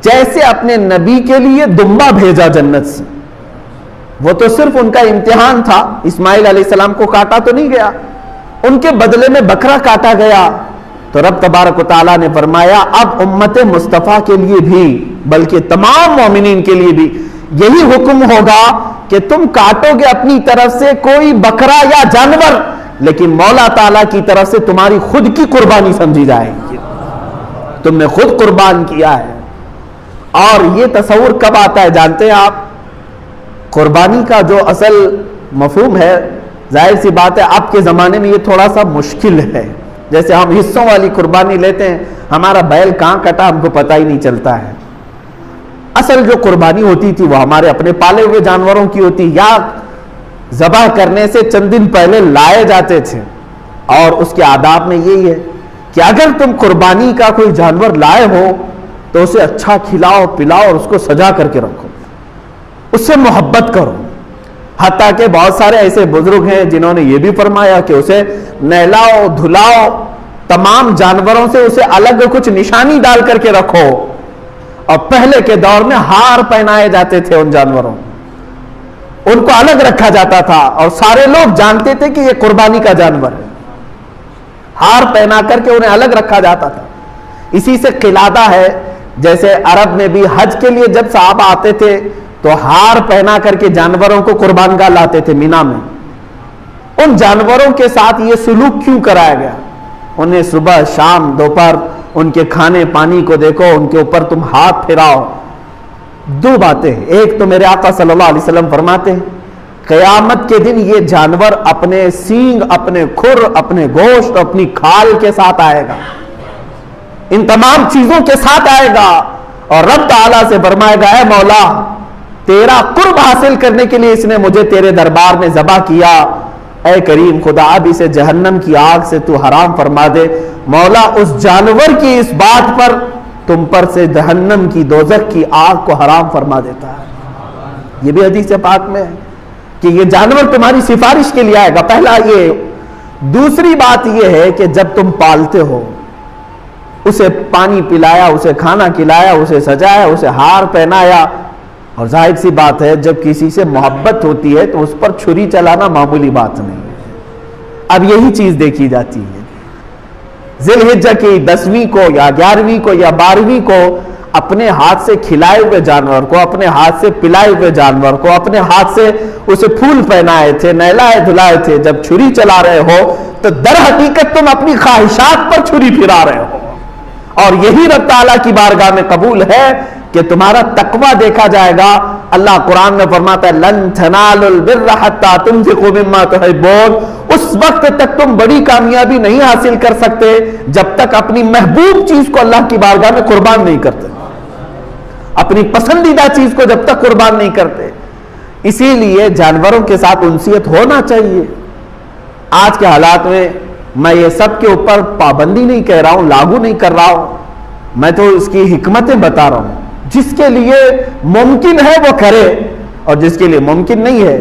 جیسے اپنے نبی کے لیے دمبا بھیجا جنت سے، وہ تو صرف ان کا امتحان تھا، اسماعیل علیہ السلام کو کاٹا تو نہیں گیا، ان کے بدلے میں بکرا کاٹا گیا. تو رب تبارک و تعالیٰ نے فرمایا اب امت مصطفیٰ کے لیے بھی، بلکہ تمام مومنین کے لیے بھی یہی حکم ہوگا کہ تم کاٹو گے اپنی طرف سے کوئی بکرا یا جانور، لیکن مولا تعالیٰ کی طرف سے تمہاری خود کی قربانی سمجھی جائے گی، تم نے خود قربان کیا ہے. اور یہ تصور کب آتا ہے جانتے ہیں آپ؟ قربانی کا جو اصل مفہوم ہے، ظاہر سی بات ہے اب کے زمانے میں یہ تھوڑا سا مشکل ہے. جیسے ہم حصوں والی قربانی لیتے ہیں، ہمارا بیل کہاں کٹا ہم کو پتہ ہی نہیں چلتا ہے. اصل جو قربانی ہوتی تھی وہ ہمارے اپنے پالے ہوئے جانوروں کی ہوتی، یا ذبح کرنے سے چند دن پہلے لائے جاتے تھے. اور اس کے آداب میں یہی ہے کہ اگر تم قربانی کا کوئی جانور لائے ہو تو اسے اچھا کھلاؤ پلاؤ اور اس کو سجا کر کے رکھو، اس سے محبت کرو. حتیٰ کہ بہت سارے ایسے بزرگ ہیں جنہوں نے یہ بھی فرمایا کہ اسے نہلاؤ دھلاؤ، تمام جانوروں سے اسے الگ کچھ نشانی ڈال کر کے رکھو. اور پہلے کے دور میں ہار پہنائے جاتے تھے ان جانوروں، ان کو الگ رکھا جاتا تھا اور سارے لوگ جانتے تھے کہ یہ قربانی کا جانور ہے. ہار پہنا کر کے انہیں الگ رکھا جاتا تھا. اسی سے قلادہ ہے، جیسے عرب میں بھی حج کے لیے جب صحابہ آتے تھے تو ہار پہنا کر کے جانوروں کو قربان گاہ لاتے تھے مینا میں. ان جانوروں کے ساتھ یہ سلوک کیوں کرایا گیا؟ انہیں صبح شام دوپہر ان کے کھانے پانی کو دیکھو، ان کے اوپر تم ہاتھ پھیراؤ. دو باتیں، ایک تو میرے آقا صلی اللہ علیہ وسلم فرماتے ہیں قیامت کے دن یہ جانور اپنے سینگ، اپنے کھر، اپنے گوشت، اپنی کھال کے ساتھ آئے گا، ان تمام چیزوں کے ساتھ آئے گا اور رب تعالیٰ سے فرمائے گا اے مولا تیرا قرب حاصل کرنے کے لیے اس نے مجھے تیرے دربار میں ذبح کیا، اے کریم خدا اب اسے جہنم کی آگ سے تو حرام فرما دے. مولا اس جانور کی اس بات پر تم پر سے جہنم کی دوزخ کی آگ کو حرام فرما دیتا ہے. یہ بھی حدیث پاک میں ہے کہ یہ جانور تمہاری سفارش کے لیے آئے گا. پہلا یہ. دوسری بات یہ ہے کہ جب تم پالتے ہو، اسے پانی پلایا، اسے کھانا کھلایا، اسے سجایا، اسے ہار پہنایا، اور ظاہر سی بات ہے جب کسی سے محبت ہوتی ہے تو اس پر چھری چلانا معمولی بات نہیں ہے. اب یہی چیز دیکھی جاتی ہے ذی الحجہ کی 10ویں کو یا 11ویں کو یا 12ویں کو اپنے ہاتھ سے کھلائے ہوئے جانور کو، اپنے ہاتھ سے پلائے ہوئے جانور کو، اپنے ہاتھ سے اسے پھول پہنائے تھے، نہلائے دھلائے تھے. جب چھری چلا رہے ہو تو در حقیقت تم اپنی خواہشات پر چھری پھرا رہے ہو. اور یہی رب تعالیٰ کی بارگاہ میں قبول ہے کہ تمہارا تقوی دیکھا جائے گا. اللہ قرآن میں فرماتا ہے لن تنالوا البر حتى تنفقوا مما تحبون. اس وقت تک تم بڑی کامیابی نہیں حاصل کر سکتے جب تک اپنی محبوب چیز کو اللہ کی بارگاہ میں قربان نہیں کرتے، اپنی پسندیدہ چیز کو جب تک قربان نہیں کرتے. اسی لیے جانوروں کے ساتھ انسیت ہونا چاہیے. آج کے حالات میں میں یہ سب کے اوپر پابندی نہیں کہہ رہا ہوں، لاگو نہیں کر رہا ہوں، میں تو اس کی حکمتیں بتا رہا ہوں. جس کے لیے ممکن ہے وہ کرے اور جس کے لیے ممکن نہیں ہے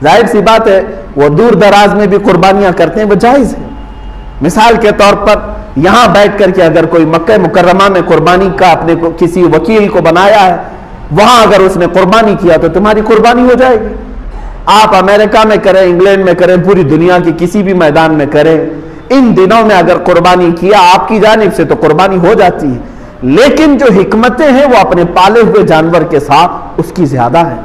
ظاہر سی بات ہے وہ دور دراز میں بھی قربانیاں کرتے ہیں، وہ جائز ہے. مثال کے طور پر یہاں بیٹھ کر کے اگر کوئی مکہ مکرمہ میں قربانی کا اپنے کو کسی وکیل کو بنایا ہے، وہاں اگر اس نے قربانی کیا تو تمہاری قربانی ہو جائے گی. آپ امریکہ میں کریں، انگلینڈ میں کریں، پوری دنیا کی کسی بھی میدان میں کریں، ان دنوں میں اگر قربانی کیا آپ کی جانب سے تو قربانی ہو جاتی ہے. لیکن جو حکمتیں ہیں وہ اپنے پالے ہوئے جانور کے ساتھ اس کی زیادہ ہے،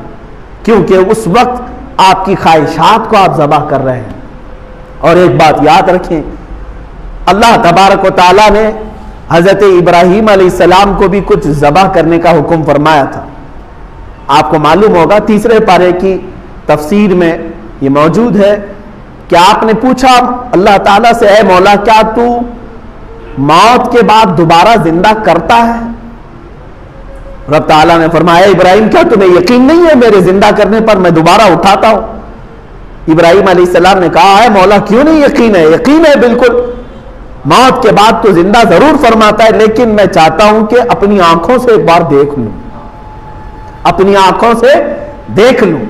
کیونکہ اس وقت آپ کی خواہشات کو آپ ذبح کر رہے ہیں. اور ایک بات یاد رکھیں، اللہ تبارک و تعالیٰ نے حضرت ابراہیم علیہ السلام کو بھی کچھ ذبح کرنے کا حکم فرمایا تھا. آپ کو معلوم ہوگا 3 پارے کی تفسیر میں یہ موجود ہے کہ آپ نے پوچھا اللہ تعالیٰ سے اے مولا کیا تو موت کے بعد دوبارہ زندہ کرتا ہے؟ رب تعالیٰ نے فرمایا ابراہیم کیا تمہیں یقین نہیں ہے میرے زندہ کرنے پر میں دوبارہ اٹھاتا ہوں؟ ابراہیم علیہ السلام نے کہا ہے مولا کیوں نہیں یقین ہے؟ یقین ہے بالکل، موت کے بعد تو زندہ ضرور فرماتا ہے، لیکن میں چاہتا ہوں کہ اپنی آنکھوں سے ایک بار دیکھ لوں، اپنی آنکھوں سے دیکھ لوں۔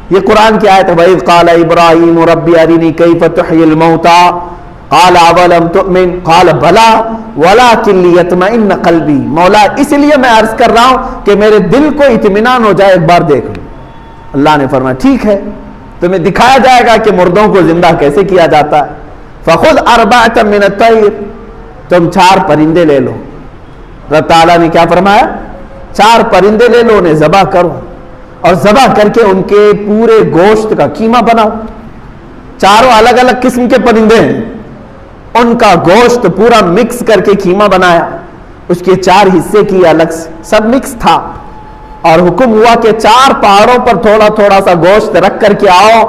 یہ قرآن کی آیت ہے، وَإِذْ قَالَ إِبْرَاهِيمُ رَبِّ أَرِنِي كَيْفَ تُحْيِي الْمَوْتَى قَالَ أَوَلَمْ تُؤْمِنْ قَالَ بَلَى وَلَكِنْ لِيَطْمَئِنَّ قَلْبِي، مولا اس لیے میں عرض کر رہا ہوں کہ میرے دل کو اطمینان ہو جائے، ایک بار دیکھ لوں۔ اللہ نے فرمایا ٹھیک ہے، تمہیں دکھایا جائے گا کہ مردوں کو زندہ کیسے کیا جاتا ہے۔ فَخُذْ أَرْبَعَةً مِّنَ الطَّيْرِ، تم 4 پرندے لے لو۔ رب تعالیٰ نے کیا فرمایا؟ 4 پرندے لے لو، انہیں ذبح کرو اور ذبح کر کے ان کے پورے گوشت کا قیمہ بناؤ۔ 4 الگ الگ قسم کے پرندے ہیں، ان کا گوشت پورا مکس کر کے قیمہ بنایا، اس کے 4 حصے کی الگ سے، سب مکس تھا، اور حکم ہوا کہ 4 پہاڑوں پر تھوڑا تھوڑا سا گوشت رکھ کر کے آؤ،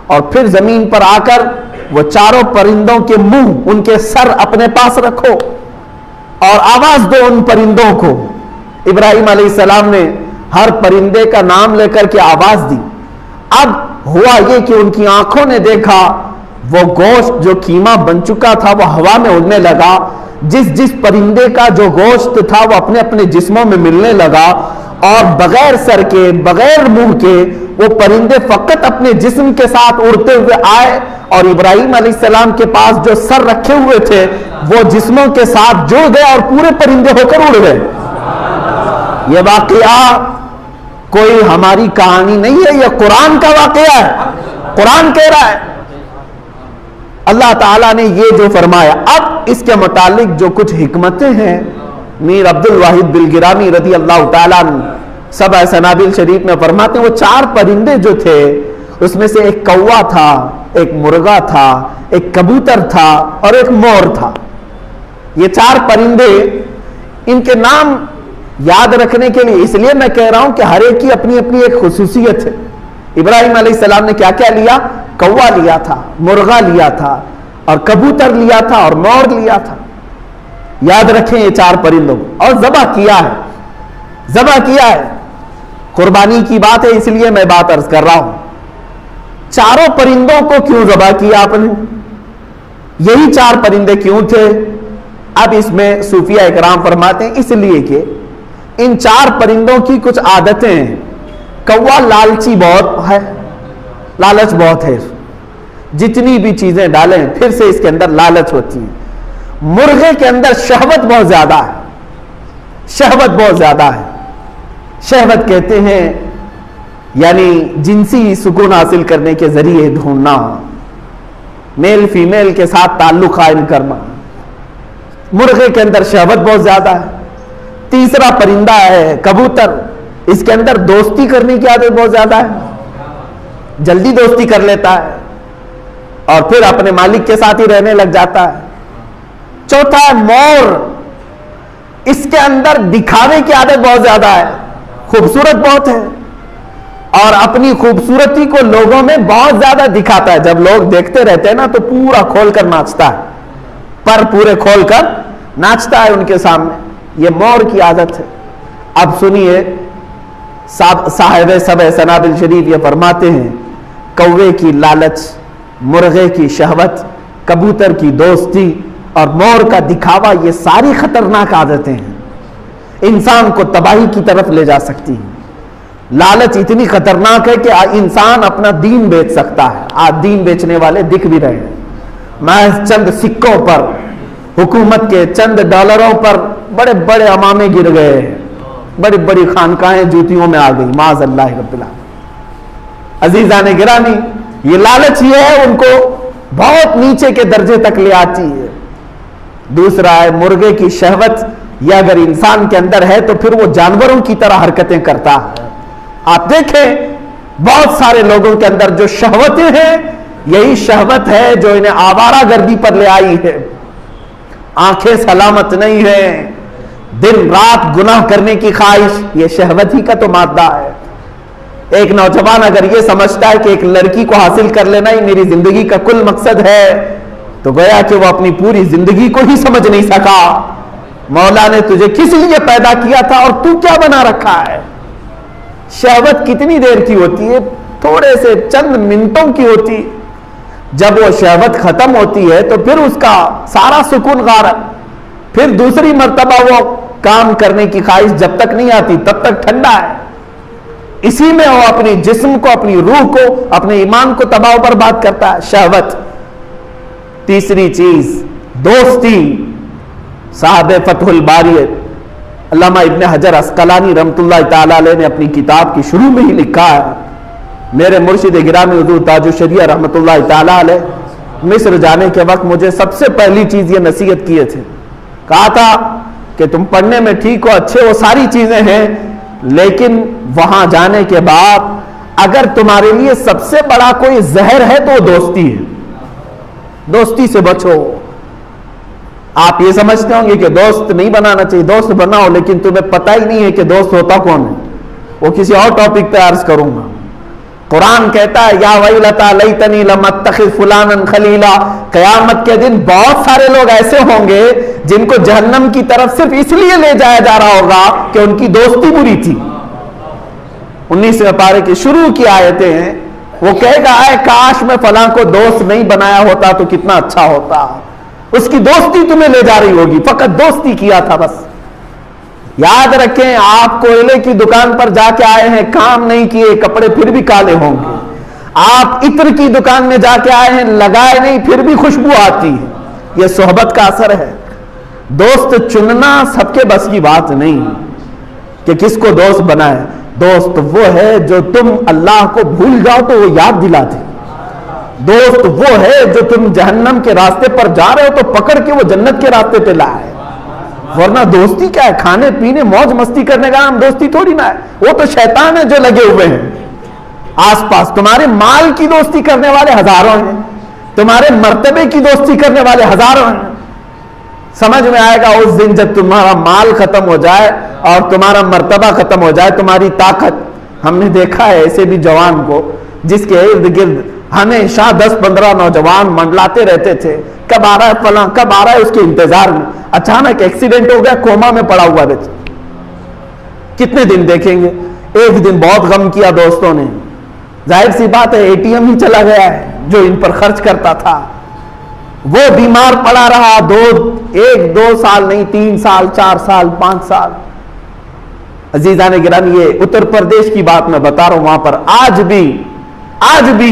اور پھر زمین پر آ کر وہ 4 پرندوں کے منہ، ان کے سر اپنے پاس رکھو اور آواز دو ان پرندوں کو۔ ابراہیم علیہ السلام نے ہر پرندے کا نام لے کر کے آواز دی۔ اب ہوا یہ کہ ان کی آنکھوں نے دیکھا وہ گوشت جو قیمہ بن چکا تھا وہ ہوا میں اڑنے لگا، جس پرندے کا جو گوشت تھا وہ اپنے اپنے جسموں میں ملنے لگا، اور بغیر سر کے بغیر منہ کے وہ پرندے فقط اپنے جسم کے ساتھ اڑتے ہوئے آئے، اور ابراہیم علیہ السلام کے پاس جو سر رکھے ہوئے تھے وہ جسموں کے ساتھ جڑ گئے اور پورے پرندے ہو کر اڑ گئے۔ یہ واقعہ کوئی ہماری کہانی نہیں ہے، یہ قرآن کا واقعہ ہے، قرآن کہہ رہا ہے۔ اللہ تعالیٰ نے یہ جو فرمایا، اب اس کے متعلق جو کچھ حکمتیں ہیں، میر عبد الواحد بلگرامی رضی اللہ تعالیٰ عنہ سبع سنابل شریف میں فرماتے ہیں وہ 4 پرندے جو تھے اس میں سے ایک کوا تھا، ایک مرغا تھا، ایک کبوتر تھا اور ایک مور تھا۔ یہ 4 پرندے، ان کے نام یاد رکھنے کے لیے اس لیے میں کہہ رہا ہوں کہ ہر ایک کی اپنی اپنی ایک خصوصیت ہے۔ ابراہیم علیہ السلام نے کیا کیا لیا؟ کوا لیا تھا، مرغا لیا تھا اور کبوتر لیا تھا اور مور لیا تھا۔ یاد رکھیں یہ 4 پرندوں کو، اور ذبح کیا ہے، ذبح کیا ہے۔ قربانی کی بات ہے اس لیے میں بات عرض کر رہا ہوں۔ 4 پرندوں کو کیوں ذبح کیا آپ نے؟ یہی 4 پرندے کیوں تھے؟ اب اس میں صوفیہ اکرام فرماتے ہیں اس لیے کہ ان 4 پرندوں کی کچھ عادتیں ہیں۔ کوا لالچی بہت ہے، لالچ بہت ہے، جتنی بھی چیزیں ڈالیں پھر سے اس کے اندر لالچ ہوتی ہے۔ مرغے کے اندر شہوت بہت زیادہ ہے، شہوت بہت زیادہ ہے۔ شہوت کہتے ہیں یعنی جنسی سکون حاصل کرنے کے ذریعے ڈھونڈنا، میل فیمیل کے ساتھ تعلق قائم کرنا، مرغے کے اندر شہوت بہت زیادہ ہے۔ تیسرا پرندہ ہے کبوتر، اس کے اندر دوستی کرنے کی عادت بہت زیادہ ہے، جلدی دوستی کر لیتا ہے اور پھر اپنے مالک کے ساتھ ہی رہنے لگ جاتا ہے۔ چوتھا ہے مور، اس کے اندر دکھانے کی عادت بہت زیادہ ہے، خوبصورت بہت ہے اور اپنی خوبصورتی کو لوگوں میں بہت زیادہ دکھاتا ہے۔ جب لوگ دیکھتے رہتے ہیں نا تو پورا کھول کر ناچتا ہے، پر پورے کھول کر ناچتا ہے ان کے سامنے، یہ مور کی عادت ہے۔ اب سنیے صاحب سبع سنابل شریف یہ فرماتے ہیں کوے کی لالچ، مرغے کی شہوت، کبوتر کی دوستی اور مور کا دکھاوا، یہ ساری خطرناک عادتیں ہیں، انسان کو تباہی کی طرف لے جا سکتی ہیں۔ لالچ اتنی خطرناک ہے کہ انسان اپنا دین بیچ سکتا ہے۔ آج دین بیچنے والے دکھ بھی رہے ہیں، محض چند سکوں پر، حکومت کے چند ڈالروں پر بڑے بڑے امامے گر گئے، بڑی بڑی خانقاہیں جوتیوں میں آ گئی، معاذ اللہ رب العالمین۔ عزیزان گرامی، یہ لالچ یہ ہے ان کو بہت نیچے کے درجے تک لے آتی ہے۔ دوسرا ہے مرغے کی شہوت، یہ اگر انسان کے اندر ہے تو پھر وہ جانوروں کی طرح حرکتیں کرتا ہے۔ آپ دیکھیں بہت سارے لوگوں کے اندر جو شہوتیں ہیں، یہی شہوت ہے جو انہیں آوارہ گردی پر لے آئی ہے۔ آنکھیں سلامت نہیں ہیں، دن رات گناہ کرنے کی خواہش، یہ شہوت ہی کا تو مادہ ہے۔ ایک نوجوان اگر یہ سمجھتا ہے کہ ایک لڑکی کو حاصل کر لینا ہی میری زندگی کا کل مقصد ہے تو گویا کہ وہ اپنی پوری زندگی کو ہی سمجھ نہیں سکا۔ مولا نے تجھے کس لیے پیدا کیا تھا اور تو کیا بنا رکھا ہے؟ شہوت کتنی دیر کی ہوتی ہے؟ تھوڑے سے چند منٹوں کی ہوتی ہے. جب وہ شہوت ختم ہوتی ہے تو پھر اس کا سارا سکون غارت. پھر دوسری مرتبہ وہ کام کرنے کی خواہش جب تک نہیں آتی تب تک ٹھنڈا ہے. اسی میں وہ اپنی جسم کو، اپنی روح کو، اپنے ایمان کو تباہ و برباد کرتا ہے. شہوت. تیسری چیز دوستی. صاحب فتح الباری علامہ ابن حجر عسقلانی رحمۃ اللہ تعالی علیہ نے اپنی کتاب کی شروع میں ہی لکھا ہے، میرے مرشد گرامی حضور تاج الشریعہ رحمۃ اللہ تعالی علیہ مصر جانے کے وقت مجھے سب سے پہلی چیز یہ نصیحت کیے تھے. کہا تھا کہ تم پڑھنے میں ٹھیک ہو، اچھے، وہ ساری چیزیں ہیں، لیکن وہاں جانے کے بعد اگر تمہارے لیے سب سے بڑا کوئی زہر ہے تو وہ دوستی ہے. دوستی سے بچو. آپ یہ سمجھتے ہوں گے کہ دوست نہیں بنانا چاہیے، دوست بناؤ، لیکن تمہیں پتہ ہی نہیں ہے کہ دوست ہوتا کون ہے. وہ کسی اور ٹاپک پہ عرض کروں گا. قرآن کہتا ہے یا ویلتا لیتنی لم اتخذ فلانا خلیلا. قیامت کے دن بہت سارے لوگ ایسے ہوں گے جن کو جہنم کی طرف صرف اس لیے لے جایا جا رہا ہوگا کہ ان کی دوستی بری تھی. 19ویں پارے کی شروع کی آیتیں ہیں. وہ کہے گا اے کاش میں فلاں کو دوست نہیں بنایا ہوتا تو کتنا اچھا ہوتا. اس کی دوستی تمہیں لے جا رہی ہوگی، فقط دوستی کیا تھا بس. یاد رکھیں آپ کوئلے کی دکان پر جا کے آئے ہیں، کام نہیں کیے، کپڑے پھر بھی کالے ہوں گے. آپ عطر کی دکان میں جا کے آئے ہیں، لگائے نہیں، پھر بھی خوشبو آتی ہے. یہ صحبت کا اثر ہے. دوست چننا سب کے بس کی بات نہیں کہ کس کو دوست بنائے. دوست وہ ہے جو تم اللہ کو بھول جاؤ تو وہ یاد دلاتے. دوست وہ ہے جو تم جہنم کے راستے پر جا رہے ہو تو پکڑ کے وہ جنت کے راستے پہ لائے. ورنہ دوستی کیا ہے؟ کھانے پینے موج مستی کرنے کا نام دوستی تھوڑی نہ ہے. وہ تو شیطان ہے جو لگے ہوئے ہیں آس پاس. تمہارے مال کی دوستی کرنے والے ہزاروں ہیں، تمہارے مرتبے کی دوستی کرنے والے ہزاروں ہیں. سمجھ میں آئے گا اس دن جب تمہارا مال ختم ہو جائے اور تمہارا مرتبہ ختم ہو جائے، تمہاری طاقت. ہم نے دیکھا ہے ایسے بھی جوان کو جس کے ارد گرد ہمیشہ 10-15 نوجوان منڈلاتے رہتے تھے، کب آ رہا ہے فلاں، کب آ رہا ہے، اس کے انتظار میں. اچانک ایکسیڈنٹ ہو گیا، کوما میں پڑا ہوا ہے. کتنے دن دیکھیں گے؟ ایک دن بہت غم کیا دوستوں نے. ظاہر سی بات ہے اے ٹی ایم ہی چلا گیا ہے جو ان پر خرچ کرتا تھا. وہ بیمار پڑا رہا 1-2 سال نہیں، 3 سال، 4 سال، 5 سال. عزیزان گرامی یہ اتر پردیش کی بات میں بتا رہا ہوں. وہاں پر آج بھی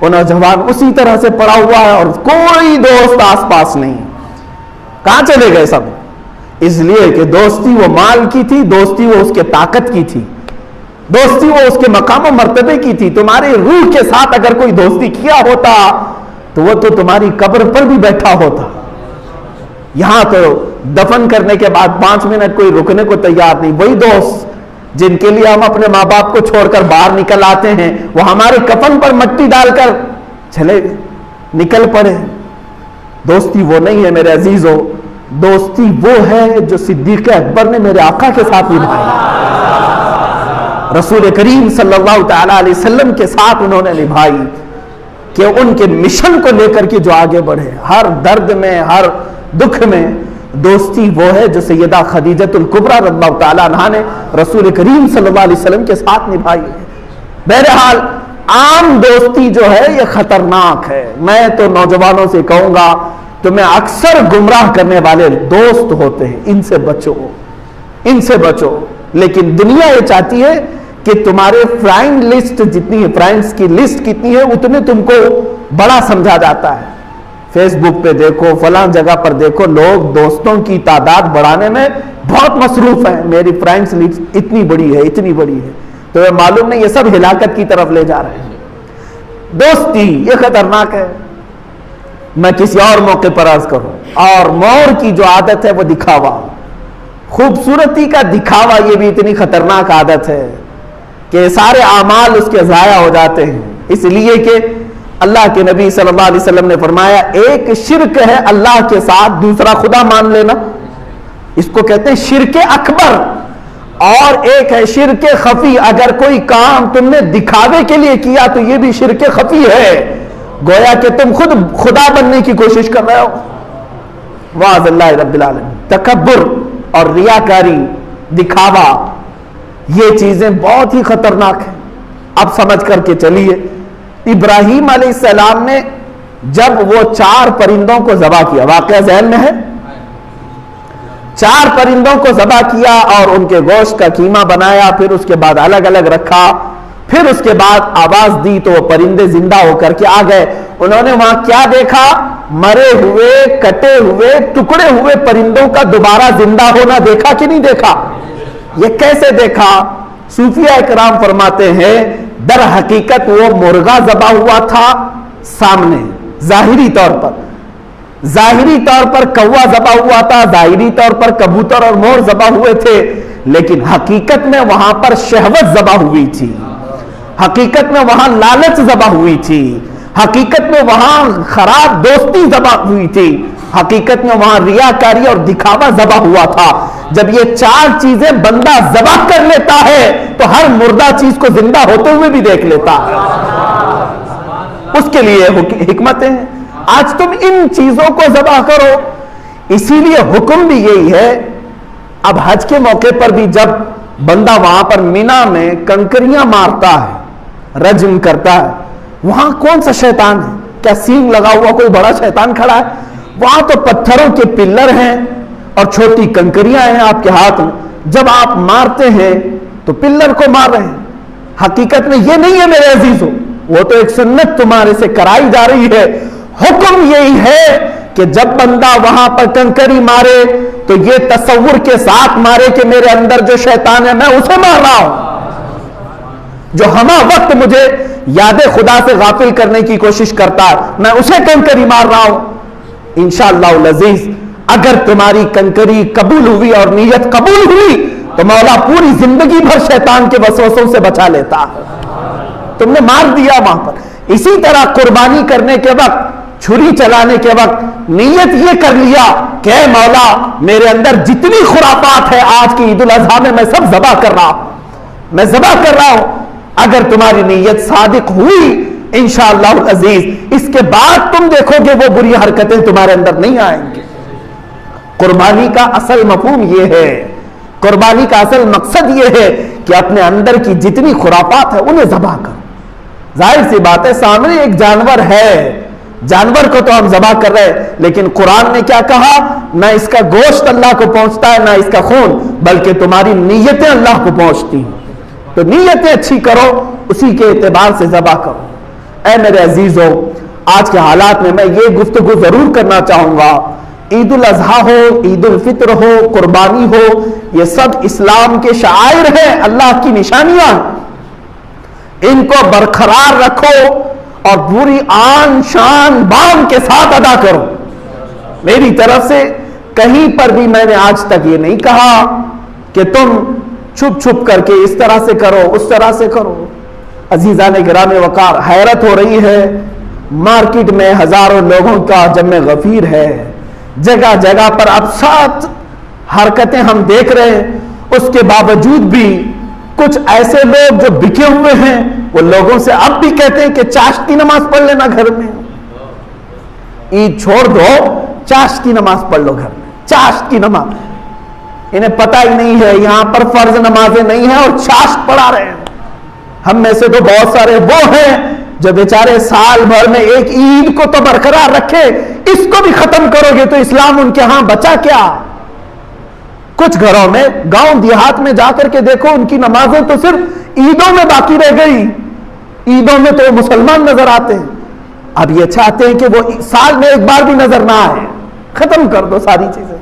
وہ نوجوان اسی طرح سے پڑا ہوا ہے اور کوئی دوست آس پاس نہیں. کہاں چلے گئے سب؟ اس لیے کہ دوستی وہ مال کی تھی، دوستی وہ اس کے طاقت کی تھی، دوستی وہ اس کے مقام و مرتبے کی تھی. تمہاری روح کے ساتھ اگر کوئی دوستی کیا ہوتا تو وہ تو تمہاری قبر پر بھی بیٹھا ہوتا. یہاں تو دفن کرنے کے بعد 5 منٹ کوئی رکنے کو تیار نہیں. وہی دوست جن کے لیے ہم اپنے ماں باپ کو چھوڑ کر باہر نکل آتے ہیں، وہ ہمارے کفن پر مٹی ڈال کر چلے نکل پڑے. دوستی وہ نہیں ہے میرے عزیزو. دوستی وہ ہے جو صدیق اکبر نے میرے آقا کے ساتھ نبھائی، رسول کریم صلی اللہ تعالی علیہ وسلم کے ساتھ انہوں نے نبھائی کہ ان کے مشن کو لے کر کے جو آگے بڑھے ہر درد میں، ہر دکھ میں. دوستی وہ ہے جو سیدہ خدیجۃ الکبریٰ رضی اللہ تعالیٰ عنہا نے رسول کریم صلی اللہ علیہ وسلم کے ساتھ نبھائی ہے. بہرحال عام دوستی جو ہے یہ خطرناک ہے. میں تو نوجوانوں سے کہوں گا تمہیں اکثر گمراہ کرنے والے دوست ہوتے ہیں، ان سے بچو، ان سے بچو. لیکن دنیا یہ چاہتی ہے کہ تمہارے فرینڈ لسٹ جتنی ہے، فرینڈز کی لسٹ کتنی ہے، اتنے تم کو بڑا سمجھا جاتا ہے. فیس بک پہ دیکھو، فلاں جگہ پر دیکھو، لوگ دوستوں کی تعداد بڑھانے میں بہت مصروف ہیں. میری فرینڈز لسٹ اتنی بڑی ہے، اتنی بڑی ہے. تو یہ معلوم نہیں، یہ سب ہلاکت کی طرف لے جا رہے ہیں. دوستی یہ خطرناک ہے. میں کسی اور موقع پر عرض کروں. اور مور کی جو عادت ہے وہ دکھاوا، خوبصورتی کا دکھاوا، یہ بھی اتنی خطرناک عادت ہے کہ سارے اعمال اس کے ضائع ہو جاتے ہیں. اس لیے کہ اللہ کے نبی صلی اللہ علیہ وسلم نے فرمایا ایک شرک ہے اللہ کے ساتھ دوسرا خدا مان لینا، اس کو کہتے ہیں شرک اکبر، اور ایک ہے شرک خفی. اگر کوئی کام تم نے دکھاوے کے لیے کیا تو یہ بھی شرک خفی ہے، گویا کہ تم خود خدا بننے کی کوشش کر رہے ہو. واعظ اللہ رب العالمین. تکبر اور ریاکاری، دکھاوا، یہ چیزیں بہت ہی خطرناک ہیں. اب سمجھ کر کے چلیے، ابراہیم علیہ السلام نے جب وہ 4 پرندوں کو ذبح کیا، واقعہ ذہن میں ہے، 4 پرندوں کو ذبح کیا اور ان کے گوشت کا قیمہ بنایا، پھر اس کے بعد الگ الگ رکھا، پھر اس کے بعد آواز دی تو وہ پرندے زندہ ہو کر کے آ گئے۔ انہوں نے وہاں کیا دیکھا؟ مرے ہوئے، کٹے ہوئے، ٹکڑے ہوئے پرندوں کا دوبارہ زندہ ہونا دیکھا کہ نہیں دیکھا؟ یہ کیسے دیکھا؟ صوفیہ اکرام فرماتے ہیں در حقیقت وہ مرغا ذبح ہوا تھا سامنے، ظاہری طور پر کوا ذبح ہوا تھا، ظاہری طور پر کبوتر اور مور ذبح ہوئے تھے، لیکن حقیقت میں وہاں پر شہوت ذبح ہوئی تھی، حقیقت میں وہاں لالچ ذبح ہوئی تھی، حقیقت میں وہاں خراب دوستی ذبح ہوئی تھی، حقیقت میں وہاں ریاکاری اور دکھاوا ذبح ہوا تھا۔ جب یہ 4 چیزیں بندہ ذبح کر لیتا ہے تو ہر مردہ چیز کو زندہ ہوتے ہوئے بھی دیکھ لیتا ہے۔ اس کے لیے حکمتیں ہیں۔ آج تم ان چیزوں کو ذبح کرو، اسی لیے حکم بھی یہی ہے۔ اب حج کے موقع پر بھی جب بندہ وہاں پر مینا میں کنکریاں مارتا ہے، رجم کرتا ہے، وہاں کون سا شیطان ہے؟ کیا سینگ لگا ہوا کوئی بڑا شیطان کھڑا ہے؟ وہاں تو پتھروں کے پلر ہیں اور چھوٹی کنکریاں ہیں آپ کے ہاتھ میں، جب آپ مارتے ہیں تو پلر کو مار رہے ہیں۔ حقیقت میں یہ نہیں ہے میرے عزیزو، وہ تو ایک سنت تمہارے سے کرائی جا رہی ہے۔ حکم یہی ہے کہ جب بندہ وہاں پر کنکری مارے تو یہ تصور کے ساتھ مارے کہ میرے اندر جو شیطان ہے میں اسے مار رہا ہوں، جو ہمہ وقت مجھے یاد خدا سے غافل کرنے کی کوشش کرتا ہے، میں اسے کنکری مار رہا ہوں۔ انشاءاللہ العزیز اگر تمہاری کنکری قبول ہوئی اور نیت قبول ہوئی تو مولا پوری زندگی بھر شیطان کے وسوسوں سے بچا لیتا ہے۔ تم نے مار دیا وہاں پر۔ اسی طرح قربانی کرنے کے وقت، چھری چلانے کے وقت نیت یہ کر لیا کہ اے مولا میرے اندر جتنی خرافات ہے آج کی عید الاضحیٰ میں میں سب ذبح کر رہا ہوں، میں ذبح کر رہا ہوں۔ اگر تمہاری نیت صادق ہوئی انشاءاللہ العزیز اس کے بعد تم دیکھو گے وہ بری حرکتیں تمہارے اندر نہیں آئیں گی۔ قربانی کا اصل مفہوم یہ ہے، قربانی کا اصل مقصد یہ ہے کہ اپنے اندر کی جتنی خرافات ہے انہیں ذبح کرو۔ ظاہر سی بات ہے سامنے ایک جانور ہے، جانور کو تو ہم ذبح کر رہے ہیں، لیکن قرآن نے کیا کہا؟ نہ اس کا گوشت اللہ کو پہنچتا ہے نہ اس کا خون، بلکہ تمہاری نیتیں اللہ کو پہنچتی ہیں۔ تو نیتیں اچھی کرو، اسی کے اعتبار سے ذبح کرو۔ اے میرے عزیزو، آج کے حالات میں یہ گفتگو ضرور کرنا چاہوں گا۔ عید الاضحیٰ ہو، عید الفطر ہو، قربانی ہو، یہ سب اسلام کے شعائر ہیں، اللہ کی نشانیاں، ان کو برقرار رکھو اور پوری آن شان بان کے ساتھ ادا کرو۔ میری طرف سے کہیں پر بھی میں نے آج تک یہ نہیں کہا کہ تم چھپ چھپ کر کے اس طرح سے کرو اس طرح سے کرو۔ عزیزان گرامی وقار، حیرت ہو رہی ہے، مارکیٹ میں ہزاروں لوگوں کا جمع غفیر ہے، جگہ جگہ پر اب 7 حرکتیں ہم دیکھ رہے ہیں، اس کے باوجود بھی کچھ ایسے لوگ جو بکے ہوئے ہیں وہ لوگوں سے اب بھی کہتے ہیں کہ چاشت کی نماز پڑھ لینا گھر میں، عید چھوڑ دو چاشت کی نماز پڑھ لو گھر میں۔ چاشت کی نماز انہیں پتہ ہی نہیں ہے یہاں پر فرض نمازیں نہیں ہیں اور چاشت پڑھا رہے ہیں۔ ہم میں سے تو بہت سارے وہ ہیں جو بیچارے سال بھر میں ایک عید کو تو برقرار رکھے، اس کو بھی ختم کرو گے تو اسلام ان کے ہاں بچا کیا؟ کچھ گھروں میں گاؤں دیہات میں جا کر کے دیکھو ان کی نمازیں تو صرف عیدوں میں باقی رہ گئی، عیدوں میں تو مسلمان نظر آتے ہیں۔ اب یہ چاہتے ہیں کہ وہ سال میں ایک بار بھی نظر نہ آئے، ختم کر دو ساری چیزیں۔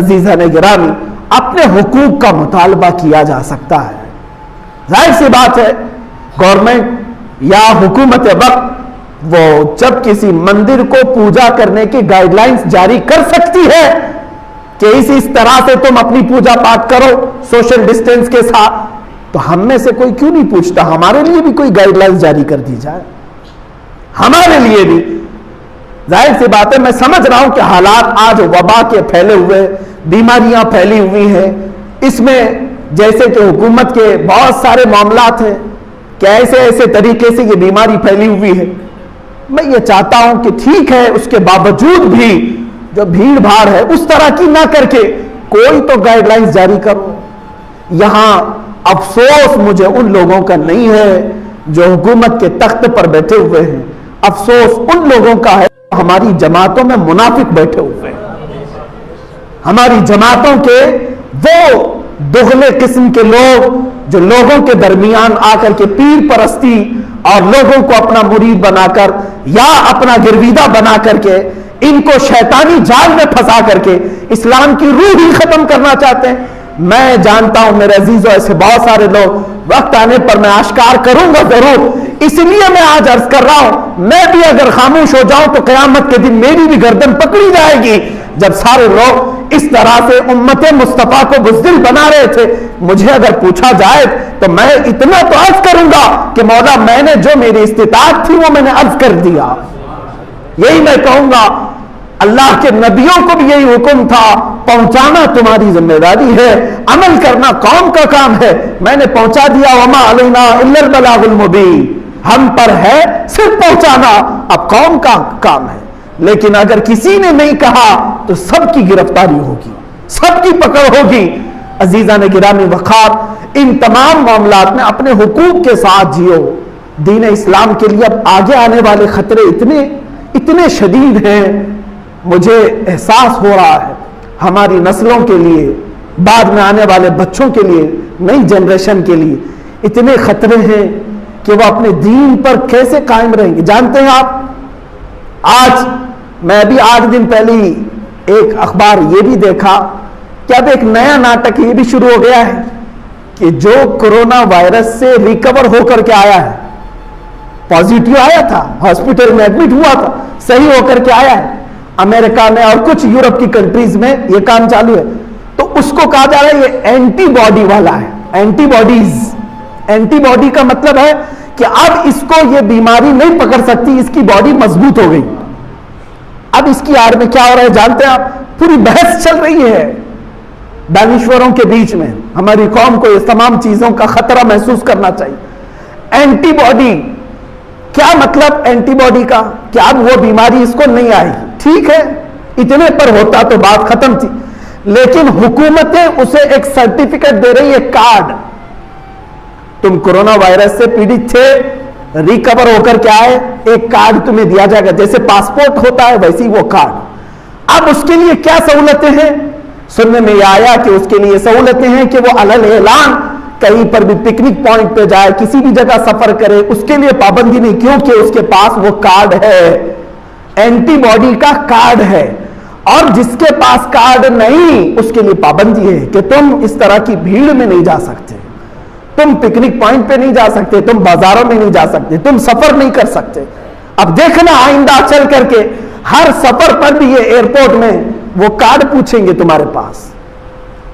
عزیزان گرامی، اپنے حقوق کا مطالبہ کیا جا سکتا ہے۔ ظاہر سی بات ہے گورنمنٹ یا حکومت وقت وہ جب کسی مندر کو پوجا کرنے کی گائیڈ لائنز جاری کر سکتی ہے کہ اس طرح سے تم اپنی پوجا پاٹ کرو سوشل ڈسٹینس کے ساتھ، تو ہم میں سے کوئی کیوں نہیں پوچھتا ہمارے لیے بھی کوئی گائیڈ لائنز جاری کر دی جائے، ہمارے لیے بھی۔ ظاہر سی بات ہے میں سمجھ رہا ہوں کہ حالات آج وبا کے پھیلے ہوئے، بیماریاں پھیلی ہوئی ہیں، اس میں جیسے کہ حکومت کے بہت سارے معاملات ہیں کہ ایسے ایسے طریقے سے یہ بیماری پھیلی ہوئی ہے۔ میں یہ چاہتا ہوں کہ ٹھیک ہے اس کے باوجود بھی جو بھیڑ بھاڑ ہے اس طرح کی نہ کر کے کوئی تو گائیڈ لائنز جاری کرو۔ یہاں افسوس مجھے ان لوگوں کا نہیں ہے جو حکومت کے تخت پر بیٹھے ہوئے ہیں، افسوس ان لوگوں کا ہے ہماری جماعتوں میں منافق بیٹھے ہوئے ہیں، ہماری جماعتوں کے وہ دغلے قسم کے لوگ جو لوگوں کے درمیان آ کر کے پیر پرستی اور لوگوں کو اپنا مرید بنا کر یا اپنا گرویدہ بنا کر کے ان کو شیطانی جال میں پھنسا کر کے اسلام کی روح ہی ختم کرنا چاہتے ہیں۔ میں جانتا ہوں میرے عزیزوں، ایسے بہت سارے لوگ، وقت آنے پر میں آشکار کروں گا ضرور، اس لیے میں آج عرض کر رہا ہوں، میں بھی اگر خاموش ہو جاؤں تو قیامت کے دن میری بھی گردن پکڑی جائے گی، جب سارے لوگ اس طرح سے امت مصطفیٰ کو بزدل بنا رہے تھے۔ مجھے اگر پوچھا جائے تو میں اتنا تو عرض کروں گا کہ مولا میں نے جو میری استطاعت تھی وہ میں نے عرض کر دیا، یہی میں کہوں گا۔ اللہ کے نبیوں کو بھی یہی حکم تھا، پہنچانا تمہاری ذمہ داری ہے، عمل کرنا قوم کا کام ہے، میں نے پہنچا دیا، وما علینا الا البلاغ المبین، ہم پر ہے صرف پہنچانا، اب قوم کا کام ہے۔ لیکن اگر کسی نے نہیں کہا تو سب کی گرفتاری ہوگی، سب کی پکڑ ہوگی۔ عزیزان گرامی وقار، ان تمام معاملات میں اپنے حقوق کے ساتھ جیو۔ دین اسلام کے لیے اب آگے آنے والے خطرے اتنے شدید ہیں، مجھے احساس ہو رہا ہے ہماری نسلوں کے لیے، بعد میں آنے والے بچوں کے لیے، نئی جنریشن کے لیے اتنے خطرے ہیں کہ وہ اپنے دین پر کیسے قائم رہیں گے۔ جانتے ہیں آپ، آج میں ابھی 8 دن پہلے ہی ایک اخبار یہ بھی دیکھا کہ اب ایک نیا ناٹک یہ بھی شروع ہو گیا ہے کہ جو کورونا وائرس سے ریکور ہو کر کے آیا ہے، پازیٹیو آیا تھا، ہاسپٹل میں ایڈمٹ ہوا تھا، صحیح ہو کر کے آیا ہے، امریکہ میں اور کچھ یورپ کی کنٹریز میں یہ کام چالو ہے، تو اس کو کہا جا رہا ہے یہ اینٹی باڈی والا ہے، اینٹی باڈیز۔ اینٹی باڈی کا مطلب ہے کہ اب اس کو یہ بیماری نہیں پکڑ سکتی، اس کی باڈی مضبوط ہو گئی۔ اب اس کی آڑ میں کیا ہو رہا ہے جانتے ہیں آپ؟ پوری بحث چل رہی ہے دانشوروں کے بیچ میں۔ ہماری قوم کو اس تمام چیزوں کا خطرہ محسوس کرنا چاہیے۔ اینٹی باڈی کیا مطلب؟ اینٹی باڈی کا کہ اب وہ بیماری اس کو نہیں آئی، ٹھیک ہے، اتنے پر ہوتا تو بات ختم تھی، لیکن حکومتیں اسے ایک سرٹیفکیٹ دے رہی ہے، کارڈ، تم کورونا وائرس سے پیڑت تھے، ریکور ہو کر کے آئے، ایک کارڈ تمہیں دیا جائے گا، جیسے پاسپورٹ ہوتا ہے ویسی وہ کارڈ۔ اب اس کے لیے کیا سہولتیں ہیں؟ سننے میں یہ آیا کہ اس کے لیے سہولتیں ہیں کہ وہ علل اعلان کہیں پر بھی پکنک پوائنٹ پہ جائے، کسی بھی جگہ سفر کرے، اس کے لیے پابندی نہیں، کیونکہ اس کے پاس وہ کارڈ ہے، اینٹی باڈی کا کارڈ ہے۔ اور جس کے پاس کارڈ نہیں اس کے لیے پابندی ہے کہ تم اس طرح کی بھیڑ میں نہیں جا سکتے، تم پکنک پوائنٹ پہ نہیں جا سکتے، تم بازاروں میں نہیں جا سکتے، تم سفر نہیں کر سکتے۔ اب دیکھنا آئندہ چل کر کے ہر سفر پر بھی یہ ایئرپورٹ میں وہ کارڈ پوچھیں گے تمہارے پاس۔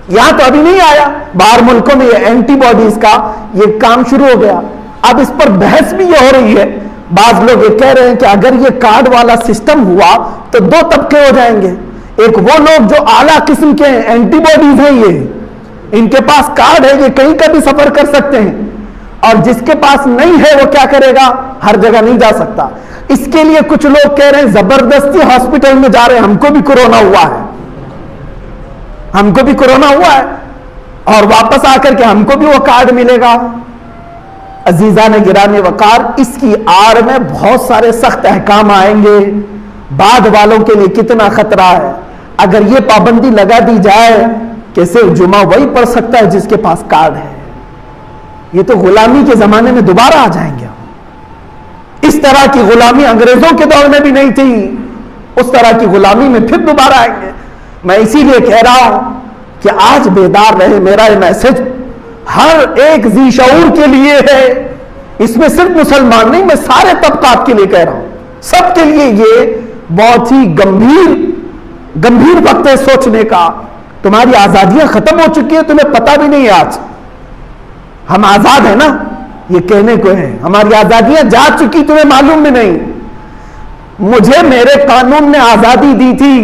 یہاں تو ابھی نہیں آیا، باہر ملکوں میں یہ اینٹی باڈیز کا یہ کام شروع ہو گیا۔ اب اس پر بحث بھی یہ ہو رہی ہے، بعض لوگ یہ کہہ رہے ہیں کہ اگر یہ کارڈ والا سسٹم ہوا تو 2 طبقے ہو جائیں گے، ایک وہ لوگ جو اعلیٰ قسم کے اینٹی باڈیز ہیں، یہ ان کے پاس کارڈ ہے، یہ کہیں کا بھی سفر کر سکتے ہیں، اور جس کے پاس نہیں ہے وہ کیا کرے گا؟ ہر جگہ نہیں جا سکتا۔ اس کے لیے کچھ لوگ کہہ رہے ہیں زبردستی ہاسپٹل میں جا رہے ہیں، ہم کو بھی کورونا ہوا ہے، ہم کو بھی کورونا ہوا ہے، اور واپس آ کر کے ہم کو بھی وہ کارڈ ملے گا۔ عزیزان گرامی وقار، اس کی آڑ میں بہت سارے سخت احکام آئیں گے، بعد والوں کے لیے کتنا خطرہ ہے۔ اگر یہ پابندی لگا دی جائے کہ صرف جمعہ وہی پڑھ سکتا ہے جس کے پاس کارڈ ہے، یہ تو غلامی کے زمانے میں دوبارہ آ جائیں گے۔ اس طرح کی غلامی انگریزوں کے دور میں بھی نہیں تھی، اس طرح کی غلامی میں پھر دوبارہ آئیں گے۔ میں اسی لیے کہہ رہا ہوں کہ آج بیدار رہے، میرا یہ میسج ہر ایک ذی شعور کے لیے ہے، اس میں صرف مسلمان نہیں، میں سارے طبقات کے لیے کہہ رہا ہوں، سب کے لیے یہ بہت ہی گمبھیر وقت ہے سوچنے کا۔ تمہاری آزادیاں ختم ہو چکی ہیں، تمہیں پتہ بھی نہیں ہے۔ آج ہم آزاد ہیں نا، یہ کہنے کو ہے، ہماری آزادیاں جا چکی، تمہیں معلوم بھی نہیں۔ مجھے میرے قانون نے آزادی دی تھی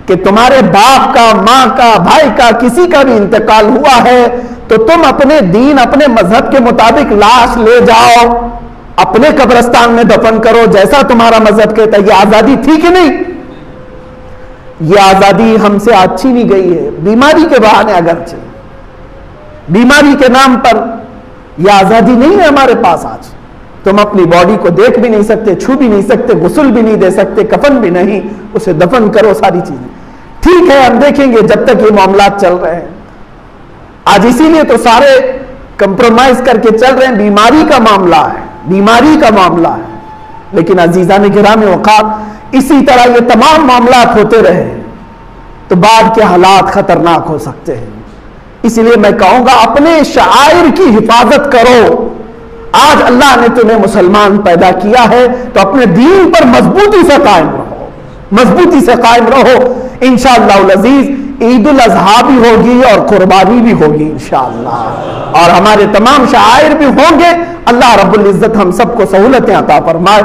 کہ تمہارے باپ کا، ماں کا، بھائی کا، کسی کا بھی انتقال ہوا ہے تو تم اپنے دین، اپنے مذہب کے مطابق لاش لے جاؤ، اپنے قبرستان میں دفن کرو، جیسا تمہارا مذہب کہتا ہے۔ یہ آزادی تھی کہ نہیں؟ یہ آزادی ہم سے آج چھینی گئی ہے، بیماری کے بہانے اگرچہ، بیماری کے نام پر یہ آزادی نہیں ہے ہمارے پاس آج. تم اپنی باڈی کو دیکھ بھی نہیں سکتے, چھو بھی نہیں سکتے, غسل بھی نہیں دے سکتے, کفن بھی نہیں, اسے دفن کرو, ساری چیزیں ٹھیک ہے ہم دیکھیں گے جب تک یہ معاملات چل رہے ہیں. آج اسی لیے تو سارے کمپرومائز کر کے چل رہے ہیں. بیماری کا معاملہ ہے, بیماری کا معاملہ ہے. لیکن عزیزان گرامی اوقات اسی طرح یہ تمام معاملات ہوتے رہے تو بعد کے حالات خطرناک ہو سکتے ہیں. اس لیے میں کہوں گا اپنے شعائر کی حفاظت کرو. آج اللہ نے تمہیں مسلمان پیدا کیا ہے تو اپنے دین پر مضبوطی سے قائم رہو, مضبوطی سے قائم رہو. انشاءاللہ العزیز عید الاضحیٰ بھی ہوگی اور قربانی بھی ہوگی انشاءاللہ, اور ہمارے تمام شعائر بھی ہوں گے. اللہ رب العزت ہم سب کو سہولتیں عطا فرمائے.